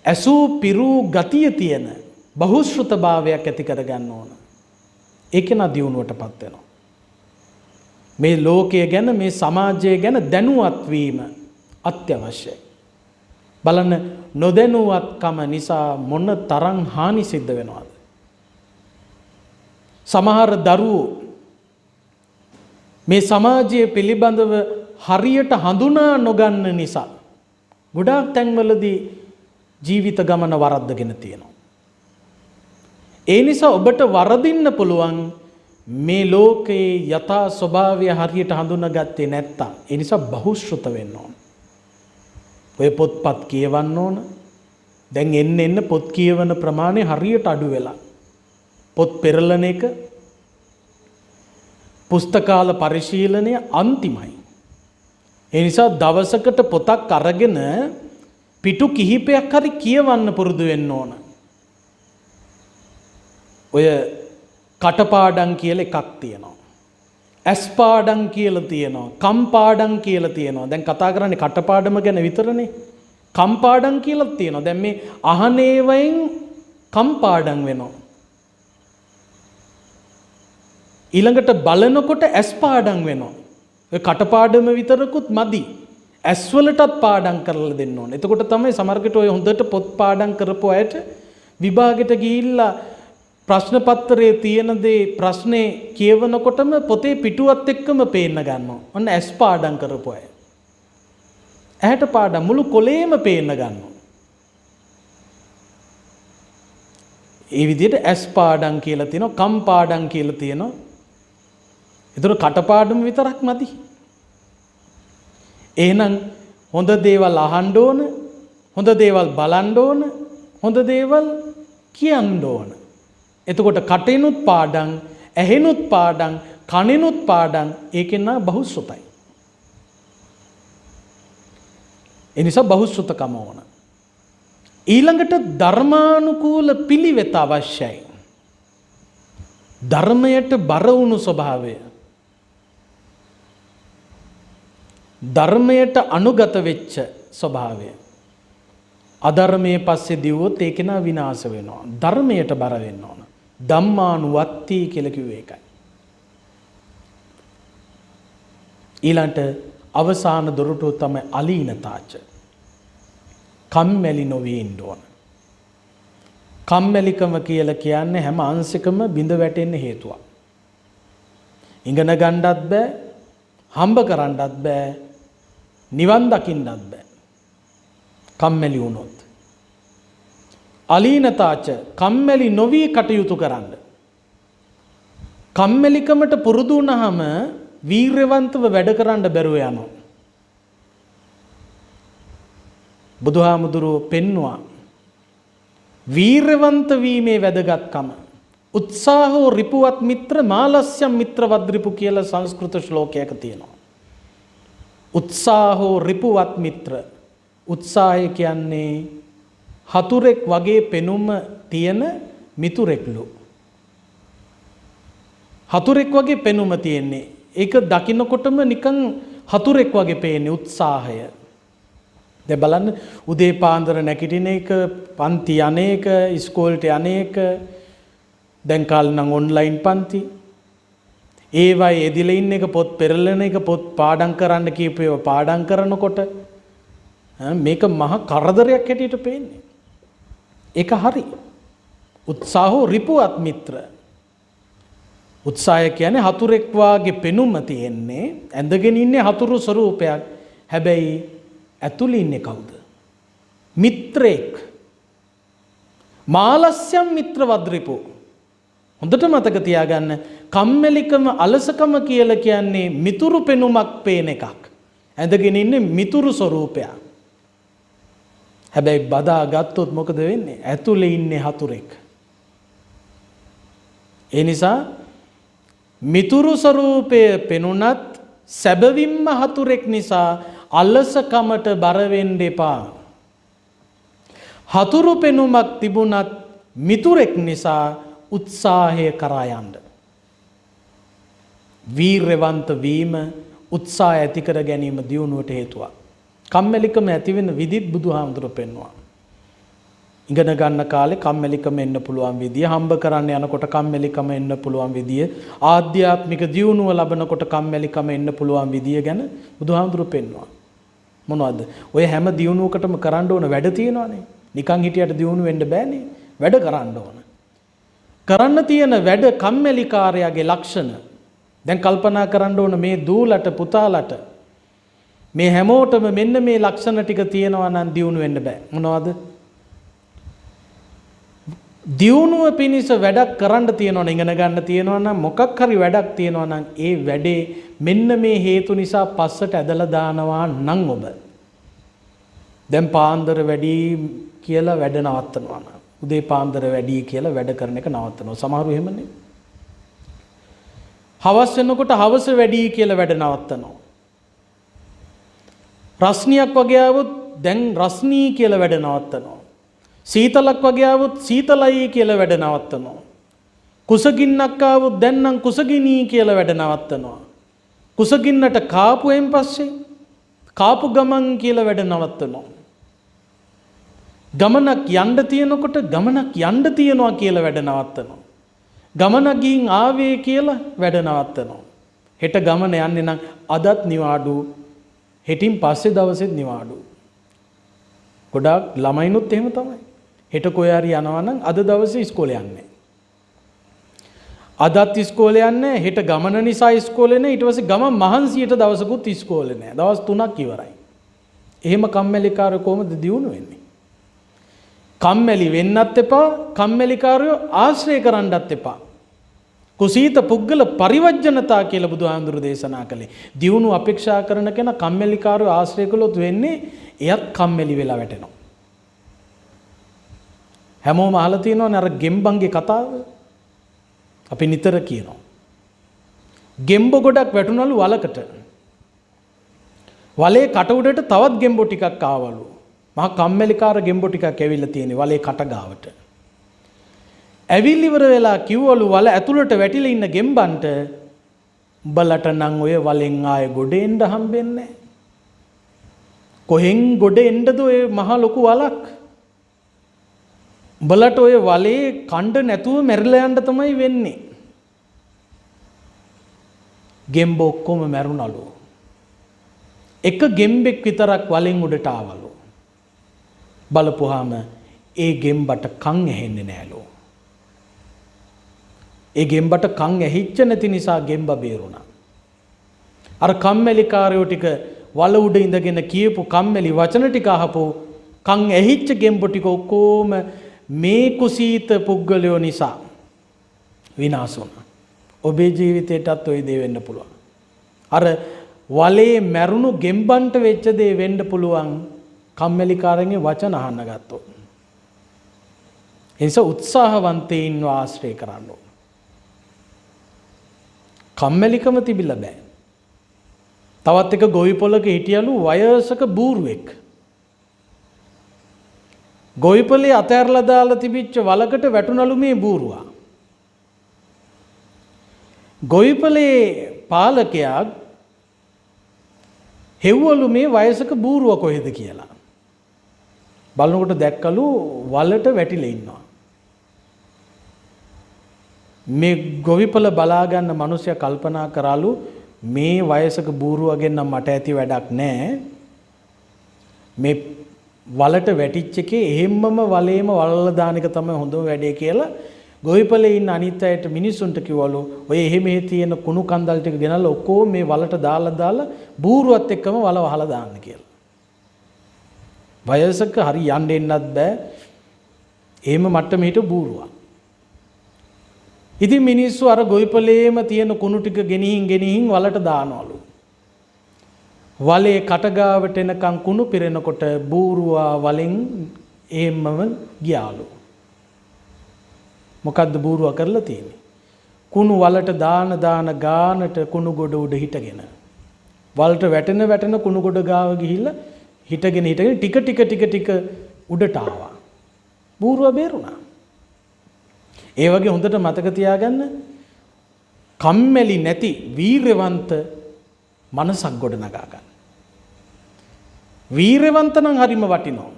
ඇසූ පිරූ ගතිය තියෙන බහුශ්‍රුතභාවයක් ඇති කර ගන්න ඕන. ඒක නා දියුණුවටපත් වෙනවා. මේ ලෝකය ගැන, මේ සමාජය ගැන දැනුවත් වීම අත්‍යවශ්‍යයි. බලන්න නොදැනුවත්කම නිසා මොන තරම් හානි සිද්ධ වෙනවද? සමහර දරුවෝ මේ සමාජය පිළිබඳව හරියට හඳුනා නොගන්න නිසා ගොඩාක් තැන්වලදී ජීවිත ගමන වරද්දගෙන තියෙනවා. ඒ නිසා ඔබට වරදින්න පුළුවන් මේ ලෝකයේ යථා ස්වභාවය හරියට හඳුනාගත්තේ නැත්තම්. ඒ නිසා බහුශ්‍රුත වෙන්න ඕන. ඔය පොත්පත් කියවන්න ඕන. දැන් එන්න පොත් කියවන ප්‍රමාණය හරියට අඩු වෙලා. පොත් පෙරලන එක, පුස්තකාල පරිශීලනය අන්තිමයි. ඒ නිසා දවසකට පොතක් අරගෙන පිටු කිහිපයක් හරි කියවන්න පුරුදු වෙන්න ඕන. ඔය කටපාඩම් කියලා එකක් තියෙනවා. ඇස් පාඩම් කියලා තියෙනවා. කම් පාඩම් කියලා තියෙනවා. දැන් කතා කරන්නේ කටපාඩම ගැන විතරනේ. කම් පාඩම් කියලා තියෙනවා. දැන් මේ අහන ඒවායින් කම් පාඩම් වෙනවා. ඊළඟට බලනකොට ඇස් පාඩම් වෙනවා. ඔය කටපාඩම විතරකුත් මදි. ඇස් වලටත් පාඩම් කරලා දෙන්න ඕනේ. එතකොට තමයි සමහරකට ඔය හොඳට පොත් පාඩම් කරපු අයට විභාගෙට ගිහිල්ලා ප්‍රශ්න පත්‍රයේ තියෙන දේ ප්‍රශ්නේ කියවනකොටම පොතේ පිටුවත් එක්කම පේන්න ගන්නවා. ඔන්න ඇස් පාඩම් කරපු අය. ඇහැට පාඩම් මුළු කොලේම පේන්න ගන්නවා. ඒ විදිහට ඇස් පාඩම් කියලා තියෙනවා, කම් පාඩම් කියලා තියෙනවා. ඒතර කටපාඩම විතරක් මදි. එහෙනම් හොඳ දේවල් අහන්න ඕන, හොඳ දේවල් බලන්න ඕන, හොඳ දේවල් කියන්න ඕන. එතකොට කටිනුත් පාඩම්, ඇහෙනුත් පාඩම්, කනිනුත් පාඩම්, ඒකෙන් නම් බහුශ්‍රතයි. ඒ නිසා බහුශ්‍රතකම ඕන. ඊළඟට ධර්මානුකූල පිළිවෙත අවශ්‍යයි. ධර්මයට බර වුණු ස්වභාවය, ධර්මයට අනුගත වෙච්ච ස්වභාවය. අධර්මයේ පස්සේ දිවුවොත් ඒක නා විනාශ වෙනවා. ධර්මයට බර වෙන්න ඕන. ධම්මානුවත්ති කියලා කිව්වේ ඒකයි. ඊළඟට අවසාන දොරටුව තමයි අලීනතාච. කම්මැලි නොවී ඉන්න ඕන. කම්මැලිකම කියලා කියන්නේ හැම අංශකම බිඳ වැටෙන්න හේතුවක්. ඉගෙන ගන්නත් බෑ, හම්බ කරන්නත් බෑ, නිවන් දකින්නත් බෑ. කම්මැලි වුණොත්. අලීනතාච, කම්මැලි නොවී කටයුතු කරන්න. කම්මැලිකමට පුරුදු වුණාම වීරවන්තව වැඩ කරන්න බැරුව යනවා. බුදුහාමුදුරුවෝ පෙන්නවා වීරවන්ත වීමේ වැදගත්කම. උත්සාහෝ රිපුවත් මිත්‍ර මාලස්යම් මිත්‍රවත් රිපු කියලා සංස්කෘත ශ්ලෝකයක තියෙනවා. උත්සාහෝ රිපුවත් මිත්‍ර. උත්සාහය කියන්නේ හතුරෙක් වගේ පෙනුම තියෙන මිතුරෙක්ලු. හතුරෙක් වගේ පෙනුම තියෙන්නේ. ඒක දකින්නකොටම නිකන් හතුරෙක් වගේ පේන්නේ උත්සාහය. දැන් බලන්න උදේ පාන්දර නැගිටින එක, පන්ති අනේක, ඉස්කෝලේට අනේක, දැන් කාලේ නම් ඔන්ලයින් පන්ති. ඒවයි එදිලා ඉන්න එක, පොත් පෙරලන එක, පොත් පාඩම් කරන්න කියපේව පාඩම් කරනකොට මේක මහ කරදරයක් හැටියට පේන්නේ. ඒක හරි. උත්සාහෝ රිපුවත් මිත්‍ර. උත්සාහය කියන්නේ හතුරෙක් වාගේ පෙනුම තියෙන්නේ, ඇඳගෙන ඉන්නේ හතුරු ස්වරූපයක්. හැබැයි ඇතුළේ ඉන්නේ කවුද? මිත්‍රෙක්. මාලස්යම් මිත්‍රවත් රිපු. හොඳට මතක තියාගන්න. කම්මැලිකම, අලසකම කියලා කියන්නේ මිතුරු පෙනුමක් පේන එකක්. ඇඳගෙන ඉන්නේ මිතුරු ස්වරූපයක්. හැබැයි බදා ගත්තොත් මොකද වෙන්නේ? ඇතුලේ ඉන්නේ හතුරෙක්. ඒ නිසා මිතුරු ස්වරූපය පෙනුනත් සැබවින්ම හතුරෙක් නිසා අලසකමට බර වෙන්න එපා. හතුරු පෙනුමක් තිබුණත් මිතුරෙක් නිසා උත්සාහය කරා යන්න. වීරවන්ත වීම, උත්සාහය ඇති කර ගැනීම දියුණුවට හේතුවක්. කම්මැලිකම ඇති වෙන විදිහත් බුදුහාමුදුරුවෝ පෙන්වුවා. ඉගෙන ගන්න කාලේ කම්මැලිකම එන්න පුළුවන් විදිය, හම්බ කරන්න යනකොට කම්මැලිකම එන්න පුළුවන් විදිය, ආධ්‍යාත්මික දියුණුව ලබනකොට කම්මැලිකම එන්න පුළුවන් විදිය ගැන බුදුහාමුදුරුවෝ පෙන්වුවා. මොනවද? ඔය හැම දියුණුවකටම කරන්න ඕන වැඩ තියෙනවානේ. නිකන් හිටියට දියුණු වෙන්න බෑනේ. වැඩ කරන්න ඕන. කරන්න තියෙන වැඩ කම්මැලිකාරයාගේ ලක්ෂණ. දැන් කල්පනා කරන්න ඕන මේ දූලට, පුතාලට, මේ හැමෝටම මෙන්න මේ ලක්ෂණ ටික තියෙනවා නම් දියුණු වෙන්න බෑ. මොනවද? දියුණුව පිණිස වැඩක් කරන්න තියෙනවා නම්, ඉගෙන ගන්න තියෙනවා නම්, මොකක් හරි වැඩක් තියෙනවා නම් ඒ වැඩේ මෙන්න මේ හේතු නිසා පස්සට ඇදලා දානවා නම් ඔබ දැන් පාන්දර වැඩි කියලා වැඩ නවත්තනවා නම්, උදේ පාන්දර වැඩි කියලා වැඩ කරන එක නවත්තනවා. සමහරු එහෙමනේ. හවස් වෙනකොට හවස වැඩි කියලා වැඩ නවත්තනවා. රස්නියක් වගේ આવොත් දැන් රස්නී කියලා වැඩ නවත්තනවා. සීතලක් වගේ આવොත් සීතලයි කියලා වැඩ නවත්තනවා. කුසගින්නක් આવොත් දැන් නම් කුසගිනී කියලා වැඩ නවත්තනවා. කුසගින්නට කාපුවෙන් පස්සේ කාපු ගමන් කියලා වැඩ නවත්තනවා. ගමනක් යන්න තියෙනකොට ගමනක් යන්න තියනවා කියලා වැඩ නවත්තනවා. ගමන ගිහින් ආවේ කියලා වැඩ නවත්තනවා. හෙට ගමන යන්නේ නම් අදත් නිවාඩු, හෙටින් පස්සේ දවසෙත් නිවාඩු. ගොඩාක් ළමයිනුත් එහෙම තමයි. හෙට කොහේ හරි යනවා නම් අද දවසේ ඉස්කෝලේ යන්නේ. අදත් ඉස්කෝලේ යන්නේ, හෙට ගමන නිසා ඉස්කෝලේ නැහැ. ඊට පස්සේ ගමන් මහන්සියට දවසකුත් ඉස්කෝලේ නැහැ. දවස් 3ක් ඉවරයි. එහෙම කම්මැලිකාරයෝ කොහොමද දියුණු වෙන්නේ? කම්මැලි වෙන්නත් එපා, කම්මැලිකාරයෝ ආශ්‍රය කරන්නත් එපා. කුසීත පුද්ගල පරිවර්ජනතා කියලා බුදුහාමුදුරු දේශනා කළේ. දියුණු අපේක්ෂා කරන කෙනා කම්මැලිකාරයෝ ආශ්‍රය කළොත් වෙන්නේ එයත් කම්මැලි වෙලා වැටෙනවා. හැමෝම අහලා තියෙනවනේ අර ගෙම්බන්ගේ කතාව. අපි නිතර කියනවා. ගෙම්බ ගොඩක් වැටුණලු වලකට. වලේ කට උඩට තවත් ගෙම්බෝ ටිකක් ආවලු. මහා කම්මැලිකාර ගෙම්බෝ ටිකක් ඇවිල්ලා තියෙන්නේ වලේ කට ගාවට. ඇවිල්ලා ඉවර වෙලා කිව්වලු වල ඇතුළට වැටිලා ඉන්න ගෙම්බන්ට උඹලට නම් ඔය වලෙන් ආයේ ගොඩ එන්න හම්බෙන්නේ නැහැ. කොහෙන් ගොඩ එන්නද ඔය මහ ලොකු වලක්? උඹලට ඔය වලේ කණ්ඩ නැතුව මැරිලා යන්න තමයි වෙන්නේ. ගෙම්බ ඔක්කොම මැරුණලු. එක ගෙම්බෙක් විතරක් වලෙන් උඩට ආවලු. බලපුවාම ඒ ගෙම්බට කන් ඇහෙන්නේ නෑලු. ඒ ගෙම්බට කන් ඇහිච්ච නැති නිසා ගෙම්බ බේරුණා. අර කම්මැලි කාරයෝ ටික වල උඩ ඉඳගෙන කියපු කම්මැලි වචන ටික අහපු කන් ඇහිච්ච ගෙම්බ ටික ඔක්කොම මේ කුසීත පුද්ගලයෝ නිසා විනාශ වුණා. ඔබේ ජීවිතේටත් ওই දේ වෙන්න පුළුවන්. අර වලේ මැරුණු ගෙම්බන්ට වෙච්ච දේ වෙන්න පුළුවන් කම්මැලි කාරයන්ගේ වචන අහන්න ගත්තොත්. ඒ නිසා උත්සාහවන්තයින්ව ආශ්‍රය කරන්න ඕන. කම්මැලිකම තිබිලා බෑ. තවත් එක ගොවි පොලක හිටියලු වයසක බූරුවෙක්. ගොවි පොලේ අතහැරලා දාලා තිබිච්ච වලකට වැටුණලු මේ බූරුවා. ගොවි පොලේ පාලකයා හෙව්වලු මේ වයසක බූරුව කොහෙද කියලා. බලනකොට දැක්කලු වලට වැටිලා ඉන්නවා. මේ ගොවිපළ බලා ගන්න මිනිස්සයා කල්පනා කරාලු මේ වයසක බූරුවගෙන් නම් මට ඇති වැඩක් නැහැ. මේ වලට වැටිච්ච එකේ එහෙම්මම වලේම වලලා දාන එක තමයි හොඳම වැඩේ කියලා ගොවිපළේ ඉන්න අනිත් අයට මිනිසුන්ට කිව්වලු ඔය එහෙම තියෙන කුණු කන්දල් ටික ගෙනල්ලා ඔක්කොම මේ වලට දාලා බූරුවත් එක්කම වල වහලා දාන්න කියලා. වයසක හරි යන්න එන්නත් බෑ. එහෙම මට්ටමේ හිට බූරුවා. ඉතින් මිනිස්සු අර ගොවිපළේම තියෙන කුණු ටික ගෙනිහින් වලට දානවලු. වලේ කටගාවට එනකන් කුණු පිරෙනකොට බූරුවා වලෙන් එහෙම්මම ගියාලු. මොකද්ද බූරුවා කරලා තියෙන්නේ? කුණු වලට දාන ගානට කුණු ගොඩ උඩ හිටගෙන. වලට වැටෙන කුණු ගොඩ ගාව ගිහිල්ලා හිටගෙන ටික උඩට ආවා. බූරුවා බේරුණා. ඒ වගේ හොඳට මතක තියාගන්න කම්මැලි නැති වීරවන්ත මනසක් ගොඩනගා ගන්න. වීරවන්ත නම් හරිම වටිනවා.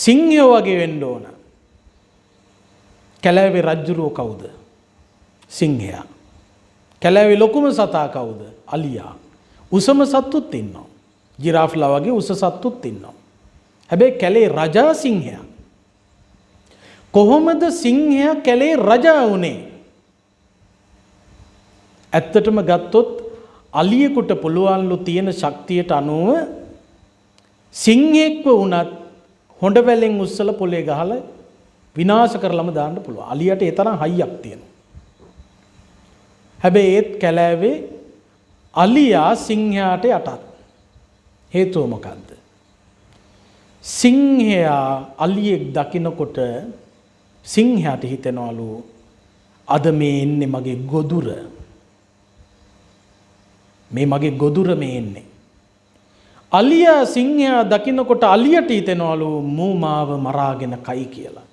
සිංහයෝ වගේ වෙන්න ඕන. කැලෑවේ රජුරෝ කවුද? සිංහයා. කැලෑවේ ලොකුම සතා කවුද? අලියා. උසම සත්තුත් ඉන්නවා. ජිරාෆ්ලා වගේ උස සත්තුත් ඉන්නවා. හැබැයි කැලේ රජා සිංහයා. කොහොමද සිංහයා කැලේ රජා වුණේ? ඇත්තටම ගත්තොත් අලියෙකුට පුළුවන්ලු තියෙන ශක්තියට අනුව සිංහෙක්ව වුණත් හොඬ වැලෙන් උස්සලා පොලේ ගහලා විනාශ කරලම දාන්න පුළුවන්. අලියට ඒ තරම් හයියක් තියෙනවා. හැබැයි ඒත් කැලෑවේ අලියා සිංහයාට යටත්. හේතුව මොකද්ද? සිංහයා අලියෙක් දකින්නකොට සිංහයාට හිතෙනවලු අද මේ එන්නේ මගේ ගොදුර. මේ මගේ ගොදුර මේ එන්නේ. අලියා සිංහයා දකින්නකොට අලියට හිතෙනවලු මූ මාව මරාගෙන කයි කියලා.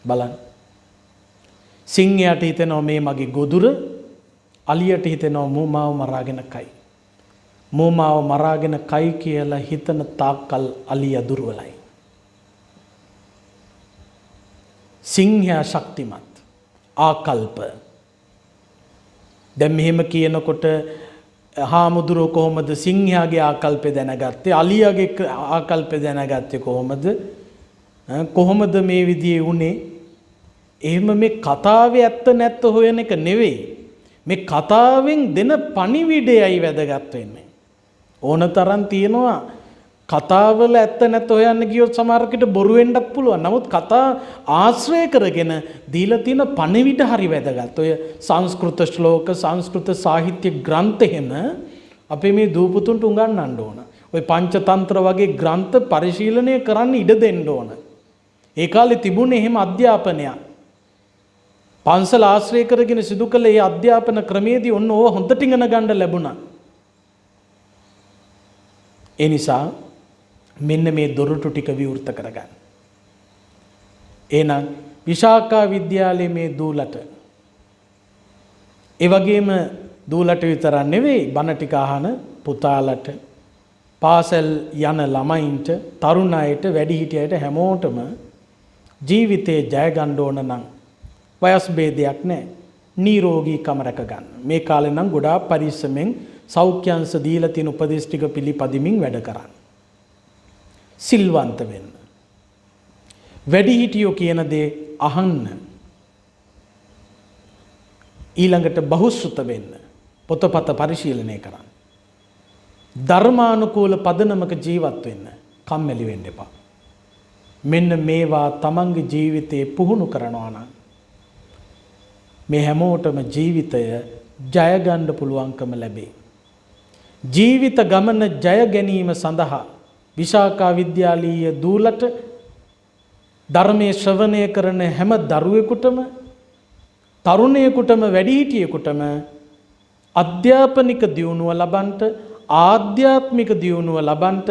බලන්න. සිංහයාට හිතෙනවා මේ මගේ ගොදුර, අලියට හිතෙනවා මූ මාව මරාගෙන කයි. මූ මාව මරාගෙන කයි කියලා හිතන තාක්කල් අලියා දුර්වලයි. සිංහයා ශක්තිමත්. ආකල්ප. දැන් මෙහෙම කියනකොට හාමුදුරුවෝ කොහොමද සිංහයාගේ ආකල්පය දැනගත්තේ? අලියාගේ ආකල්පය දැනගත්තේ කොහොමද? කොහොමද මේ විදිහේ වුනේ? එහෙම මේ කතාවේ ඇත්ත නැත්ත හොයන එක නෙවෙයි. මේ කතාවෙන් දෙන පණිවිඩයයි වැදගත් වෙන්නේ. ඕන තරම් තියෙනවා කතාවල ඇත්ත නැත්ත හොයන්න ගියොත් සමහරකට බොරු වෙන්නත් පුළුවන්. නමුත් කතා ආශ්‍රය කරගෙන දීලා තියෙන පණිවිඩ හරි වැදගත්. ඔය සංස්කෘත ශ්ලෝක, සංස්කෘත සාහිත්‍ය ග්‍රන්ථ එහෙම අපේ මේ දූපුතුන්ට උගන්වන්න ඕන. ඔය පංචතන්ත්‍ර වගේ ග්‍රන්ථ පරිශීලනය කරන්න ඉඩ දෙන්න ඕන. ඒ කාලේ තිබුණේ එහෙම අධ්‍යාපනයක්. පන්සල ආශ්‍රය කරගෙන සිදු කළ ඒ අධ්‍යාපන ක්‍රමයේදී ඔන්න ඕව හොඳට ඉගෙන ගන්න ලැබුණා. ඒ නිසා මෙන්න මේ දොරටු ටික විවෘත කරගන්න. එහෙනම් විශාකා විද්‍යාලයේ මේ දූලට ඒ වගේම දූලට විතරක් නෙවෙයි බණ ටික අහන පුතාලට පාසල් යන ළමයින්ට තරුණ අයට වැඩිහිටියන්ට හැමෝටම ජීවිතේ ජය ගන්න ඕන නම් වයස් ભેදයක් නැහැ. නිරෝගීකම රැක ගන්න. මේ කාලේ නම් ගොඩාක් පරිස්සමෙන් සෞඛ්‍යංශ දීලා තියෙන උපදේශ ටික පිළිපදිමින් වැඩ කරන්න. සිල්වන්ත වෙන්න. වැඩිහිටියෝ කියන දේ අහන්න. ඊළඟට බහුශ්‍රත වෙන්න. පොතපත පරිශීලනය කරන්න. ධර්මානුකූල පදනමක ජීවත් වෙන්න. කම්මැලි වෙන්න එපා. මෙන්න මේවා තමන්ගේ ජීවිතේ පුහුණු කරනවා නම් මේ හැමෝටම ජීවිතය ජය ගන්න පුළුවන්කම ලැබේ. ජීවිත ගමන ජය ගැනීම සඳහා විශාකා විද්‍යාලීය දූලට ධර්මයේ ශ්‍රවණය කරන හැම දරුවෙකුටම තරුණයෙකුටම වැඩිහිටියෙකුටම අධ්‍යාපනික දියුණුව ලබන්නට ආධ්‍යාත්මික දියුණුව ලබන්නට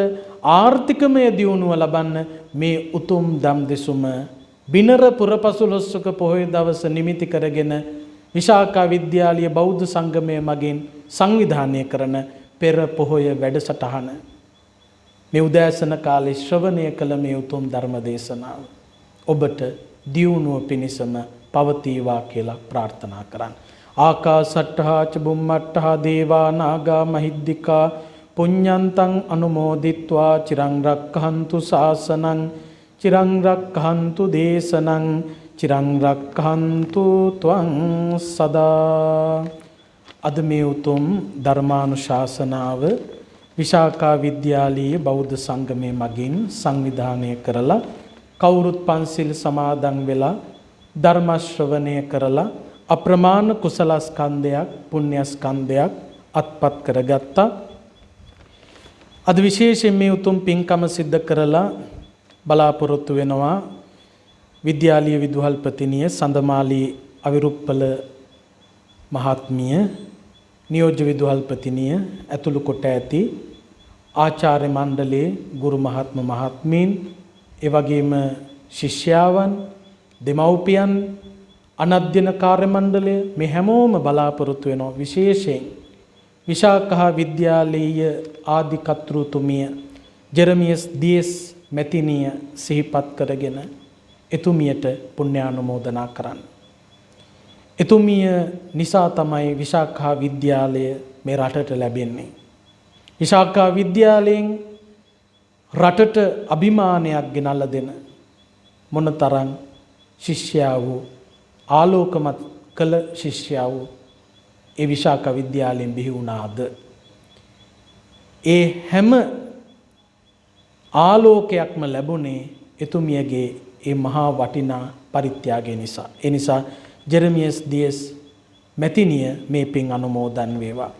ආර්ථිකමය දියුණුව ලබන්න මේ උතුම් දම් දෙසුම බිනර පුරපසළොස්වක පොහොය දවස නිමිති කරගෙන විශාකා විද්‍යාලීය බෞද්ධ සංගමය මගින් සංවිධානය කරන පෙර පොහොය වැඩසටහන මේ උදෑසන කාලේ ශ්‍රවණය කළ මේ උතුම් ධර්ම දේශනාව ඔබට දියුණුව පිණිසම පවතිවා කියලා ප්‍රාර්ථනා කරන්න. ආකාසට්ඨා ච බුම්මට්ඨා දේවා නාග මහිද්దికා පුඤ්ඤන්තං අනුමෝදිත්වා චිරං රක්ඛන්තු ශාසනං චිරං රක්ඛන්තු දේශනං චිරං රක්ඛන්තු ත්වං සදා. අද මේ උතුම් ධර්මානුශාසනාව විශාකා විද්‍යාලීය බෞද්ධ සංගමයේ මගින් සංවිධානය කරලා කවුරුත් පන්සිල් සමාදන් වෙලා ධර්ම ශ්‍රවණය කරලා අප්‍රමාණ කුසල ස්කන්ධයක් පුණ්‍ය ස්කන්ධයක් අත්පත් කරගත්තා. අද විශේෂයෙන් මේ උතුම් පින්කම සිද්ධ කරලා බලාපොරොත්තු වෙනවා විද්‍යාලීය විදුහල්පතිනිය සඳමාලී අවිරුප්පල මහත්මිය නියෝජ්‍ය විදුහල්පතිනිය ඇතුළු කොට ඇති ආචාර්ය මණ්ඩලයේ ගුරු මහත්ම මහත්මීන් ඒ වගේම ශිෂ්‍යාවන් දෙමව්පියන් අනධ්‍යන කාර්ය මණ්ඩලය මේ හැමෝම බලාපොරොත්තු වෙනවා විශේෂයෙන් විශාකා විද්‍යාලීය ආදි කර්තෘතුමිය ජෙරමියස් ඩී.එස්. මෙතිනිය සිහිපත් කරගෙන එතුමියට පුණ්‍යානුමෝදනා කරන්න. එතුමිය නිසා තමයි විශාකා විද්‍යාලය මේ රටට ලැබෙන්නේ. විශාකා විද්‍යාලයෙන් රටට අභිමානයක් ගෙනල්ලා දෙන මොනතරම් ශිෂ්‍යයා වූ ආලෝකමත් කළ ශිෂ්‍යයා වූ ඒ විශාකා විද්‍යාලයෙන් බිහි වුණාද. ඒ හැම ආලෝකයක්ම ලැබුණේ එතුමියගේ ඒ මහා වටිනා පරිත්‍යාගය නිසා. ඒ නිසා ජෙරමියස් ඩී.එස්. මෙතිනිය මේ පින් අනුමෝදන් වේවා.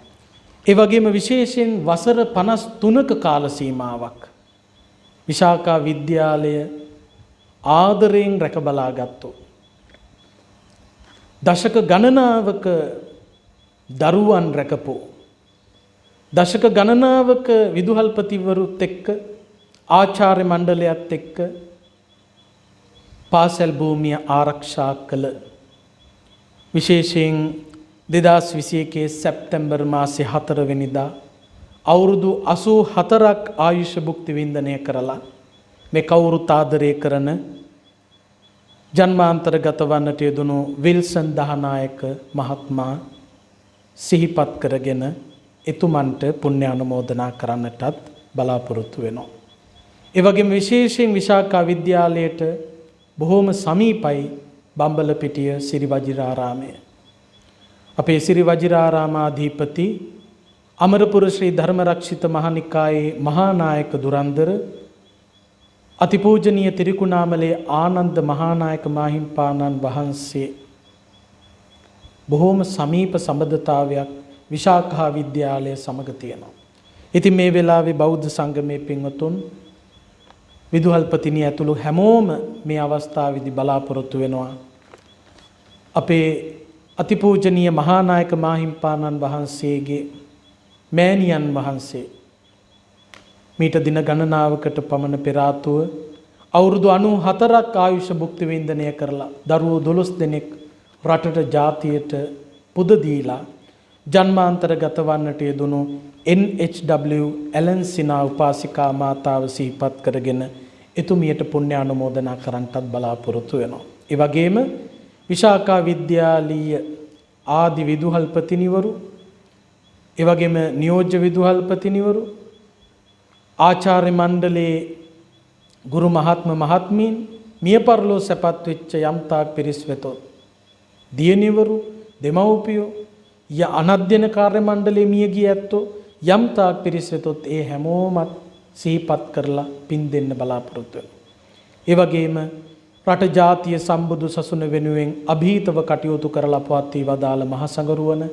ඒ වගේම විශේෂයෙන් වසර 53ක කාල සීමාවක් විශාකා විද්‍යාලය ආදරයෙන් රැක බලාගත්තෝ. දශක ගණනාවක දරුවන් රැකපෝ. දශක ගණනාවක විදුහල්පතිවරුත් එක්ක ආචාර්ය මණ්ඩලයත් එක්ක පාසල් භූමිය ආරක්ෂා කළ විශේෂයෙන් 2021 සැප්තැම්බර් මාසේ 4 වෙනිදා අවුරුදු 84ක් ආයුෂ භුක්ති වින්දනය කරලා මේ කවුරුත් ආදරය කරන ජන්මාන්තරගත වන්නට යෙදුණු විල්සන් දහනායක මහත්මයා සිහිපත් කරගෙන එතුමන්ට පුණ්‍ය අනුමෝදනා කරන්නටත් බලාපොරොත්තු වෙනවා. ඒ වගේම විශේෂයෙන් විශාකා විද්‍යාලයට බොහෝම සමීපයි බම්බලපිටිය සිරි වජිරාරාමය. අපේ සිරි වජිරාරාමාධිපති අමරපුර ශ්‍රී ධර්මරක්ෂිත මහනිකායේ මහානායක දුරන්දර අතිපූජනීය තිරිකුණාමලේ ආනන්ද මහානායක මාහිම්පාණන් වහන්සේ බොහෝම සමීප සම්බන්ධතාවයක් විශාකා විද්‍යාලය සමග තියෙනවා. ඉතින් මේ වෙලාවේ බෞද්ධ සංගමයේ පින්වතුන් විදුහල්පතිනිය ඇතුළු හැමෝම මේ අවස්ථාවේදී බලාපොරොත්තු වෙනවා අපේ අතිපූජනීය මහානායක මාහිම්පාණන් වහන්සේගේ මෑණියන් වහන්සේ මීට දින ගණනාවකට පමණ පෙර ආතුව අවුරුදු 94ක් ආයුෂ භුක්ති වින්දනය කරලා දරුවෝ 12 දෙනෙක් රටට ජාතියට පුද දීලා ජන්මාන්තරගත වන්නට යෙදුණු NHW ඇලන්සිනා උපාසිකා මාතාව සිහිපත් කරගෙන එතුමියට පුණ්‍ය අනුමෝදනා කරන්නටත් බලාපොරොත්තු වෙනවා. ඒ වගේම විශාකා විද්‍යාලීය ආදි විදුහල්පතිනිවරු, ඒ වගේම නියෝජ්‍ය විදුහල්පතිනිවරු, ආචාර්ය මණ්ඩලයේ ගුරු මහත්ම මහත්මීන්, මිය පරලෝ සැපත් වෙච්ච යම්තාක් පිරිස් වෙතොත්, දියණිවරු, දෙමව්පියෝ, අනධ්‍යයන කාර්ය මණ්ඩලයේ මිය ගිය ඇත්තෝ යම්තාක් පිරිස් වෙතොත් ඒ හැමෝමත් සිහිපත් කරලා පින් දෙන්න බලාපොරොත්තු වෙනවා. ඒ වගේම රට ජාතිය සම්බුදු සසුන වෙනුවෙන් અભීතව කටයුතු කරලා පවත් වී වදාළ මහ සංගරුවන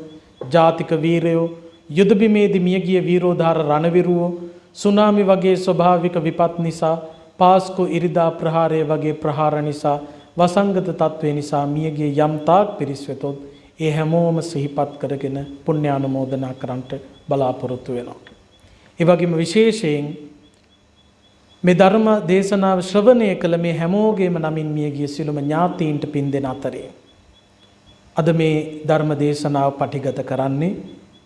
ජාතික වීරයෝ, යුද බිමේදී මියගිය වීරෝධාර රණවිරුවෝ, සුනාමි වගේ ස්වභාවික විපත් නිසා, පාස්කු ඉරිදා ප්‍රහාරය වගේ ප්‍රහාර නිසා, වසංගත තත්ත්වය නිසා මියගිය යම්තාක් පිරිස් වෙතොත් ඒ හැමෝම සිහිපත් කරගෙන පුණ්‍යානුමෝදනා කරන්නට බලාපොරොත්තු වෙනවා. ඒ වගේම විශේෂයෙන් මේ ධර්ම දේශනාව ශ්‍රවණය කළ මේ හැමෝගේම නමින් මියගිය සියලුම ඥාතීන්ට පින් දෙන අතරේ අද මේ ධර්ම දේශනාව පටිගත කරන්නේ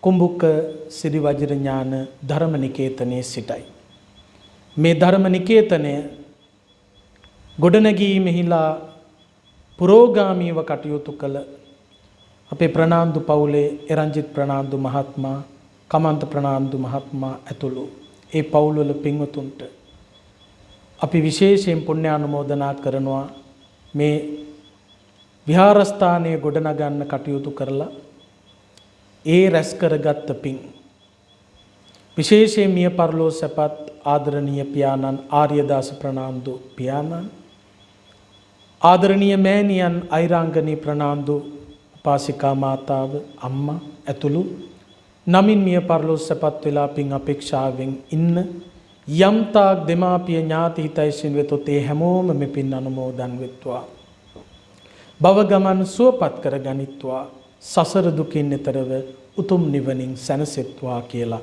කුඹුක සිරි වජිර ඥාන ධර්ම නිකේතනයේ සිටයි. මේ ධර්ම නිකේතනය ගොඩනැගීමෙහිලා පුරෝගාමීව කටයුතු කළ අපේ ප්‍රනාන්දු පවුලේ එරංජිත් ප්‍රනාන්දු මහත්මයා, කමන්ත ප්‍රනාන්දු මහත්මයා ඇතුළු ඒ පවුල්වල පින්වතුන්ට අපි විශේෂයෙන් පුණ්‍යානුමෝදනා කරනවා. මේ විහාරස්ථානයේ ගොඩනගන්න කටයුතු කරලා ඒ රැස් කරගත්ත පින්, විශේෂයෙන් මිය පරලෝ සැපත් ආදරණීය පියාණන් ආර්යදාස ප්‍රනාන්දු පියාණන්, ආදරණීය මෑණියන් අයිරාංගනී ප්‍රනාන්දු උපාසිකා මාතාව අම්මා ඇතුළු නමින් මිය පරලෝ සැපත් වෙලා පින් අපේක්ෂාවෙන් ඉන්න යම්තාක් දෙමාපිය ඥාති හිතයිසින් වෙතොත් ඒ හැමෝම මේ පින් අනුමෝදන් වෙත්වා. භව ගමන් සුවපත් කර ගනිත්වා. සසර දුකින් එතරව උතුම් නිවනින් සැනසෙත්වා කියලා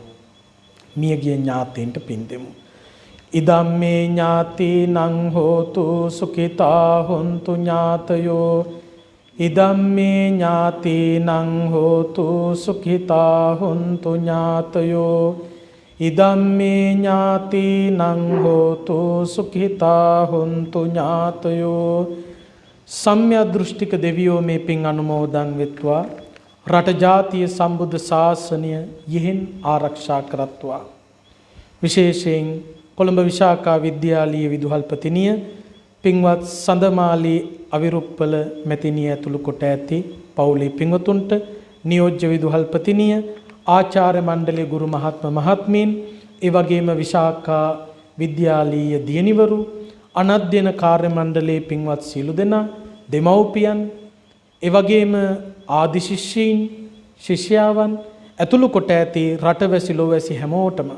මියගිය ඥාතීන්ට පින් දෙමු. ඉදම්මේ ඥාතිනං හෝතු සුඛිතා හොන්තු ඥාතයෝ. ඉදම්මේ ඥාතිනං හෝතු සුඛිතා හොන්තු ඥාතයෝ. ඉදම්මේ ඥාතිනං හෝතු සුඛිතා හොන්තු ඥාතයෝ. සම්‍යක් දෘෂ්ටික දෙවියෝ මේ පින් අනුමෝදන් වෙත්වා. රට ජාතිය සම්බුද්ධ ශාසනය යෙහෙන් ආරක්ෂා කරත්වා. විශේෂයෙන් කොළඹ විශාකා විද්‍යාලීය විදුහල්පතිනිය, පින්වත් සඳමාලී අවිරුප්පල මැතිනිය ඇතුළු කොට ඇති පවුලේ පින්වතුන්ට, නියෝජ්‍ය විදුහල්පතිනිය, ආචාර්ය මණ්ඩලයේ ගුරු මහත්ම මහත්මීන්, ඒ වගේම විශාකා විද්‍යාලීය දියණිවරු, අනධ්‍යයන කාර්ය මණ්ඩලයේ පින්වත් සියලු දෙනා, දෙමව්පියන්, ඒ වගේම ආදි ශිෂ්‍යයින්, ශිෂ්‍යාවන් ඇතුළු කොට ඇති රටවැසි ලොවැසි හැමෝටම,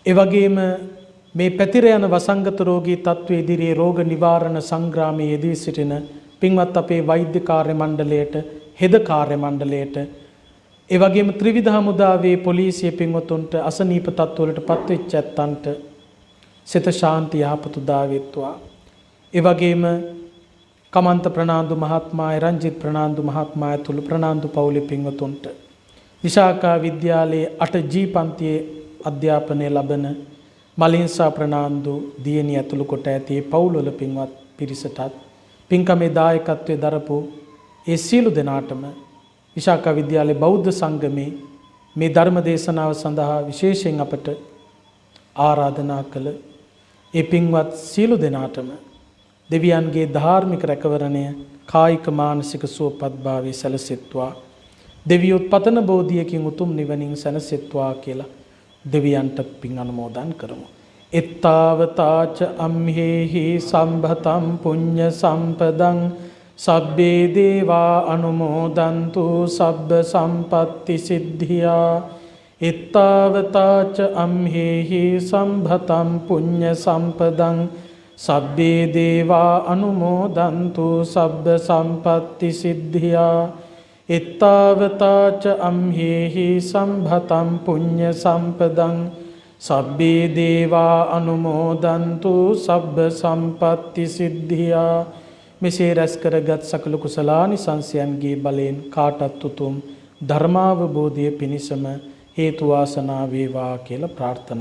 ඒ වගේම මේ පැතිර යන වසංගත රෝගී තත්ත්වයේ ඉදිරියේ රෝග නිවාරණ සංග්‍රාමයේ යෙදී සිටින පින්වත් අපේ වෛද්‍ය කාර්ය මණ්ඩලයට, හෙද කාර්ය මණ්ඩලයට, ඒ වගේම ත්‍රිවිධ හමුදාවේ පොලිසිය පින්වතුන්ට, අසනීප තත්ත්වවලට පත්වෙච්ච ඇත්තන්ට සිත ශාන්ති යහපත උදා වෙත්වා. ඒ වගේම කමන්ත ප්‍රනාන්දු මහත්මයා, රංජිත් ප්‍රනාන්දු මහත්මයා ඇතුළු ප්‍රනාන්දු පවුලේ පින්වතුන්ට, විශාකා විද්‍යාලයේ 8G පන්තියේ අධ්‍යාපනය ලබන මලින්සා ප්‍රනාන්දු දියණිය ඇතුළු කොට ඇති පවුල්වල පින්වත් පිරිසටත්, පින්කමේ දායකත්වයේ දරපු ඒ සියලු දෙනාටම විශාකා විද්‍යාලයේ බෞද්ධ සංගමේ මේ ධර්ම දේශනාව සඳහා විශේෂයෙන් අපට ආරාධනා කළ ඒ පින්වත් සියලු දෙනාටම දෙවියන්ගේ ධාර්මික රැකවරණය, කායික මානසික සුවපත්භාවය සැලසෙත්වා. දෙවියොත් පතන බෝධියකින් උතුම් නිවනින් සැනසෙත්වා කියලා දෙවියන්ට පින් අනුමෝදන් කරමු. එත්තාවතාච අම්හෙහි සම්භතම් පුඤ්ඤ සම්පදං සබ්බේ දේවා අනුමෝදන්තු සබ්බ සම්පත්ති සිද්ධියා. එත්තාවතාච අම්හෙහි සම්භතම් පුඤ්ඤ සම්පදං සබ්බේ දේවා අනුමෝදන්තු සබ්බ සම්පත්ති සිද්ධියා එත්තාවතාච අම්හෙහි සම්භතම් පුඤ්ඤ සම්පදං සබ්බේ දේවා අනුමෝදන්තු සබ්බ සම්පත්ති සිද්ධියා. මෙසේ රැස් කරගත් සකල කුසලානිසංසයන්ගේ බලයෙන් කාටත් උතුම් ධර්මාවබෝධය පිණිසම හේතු වාසනා වේවා කියලා ප්‍රාර්ථනා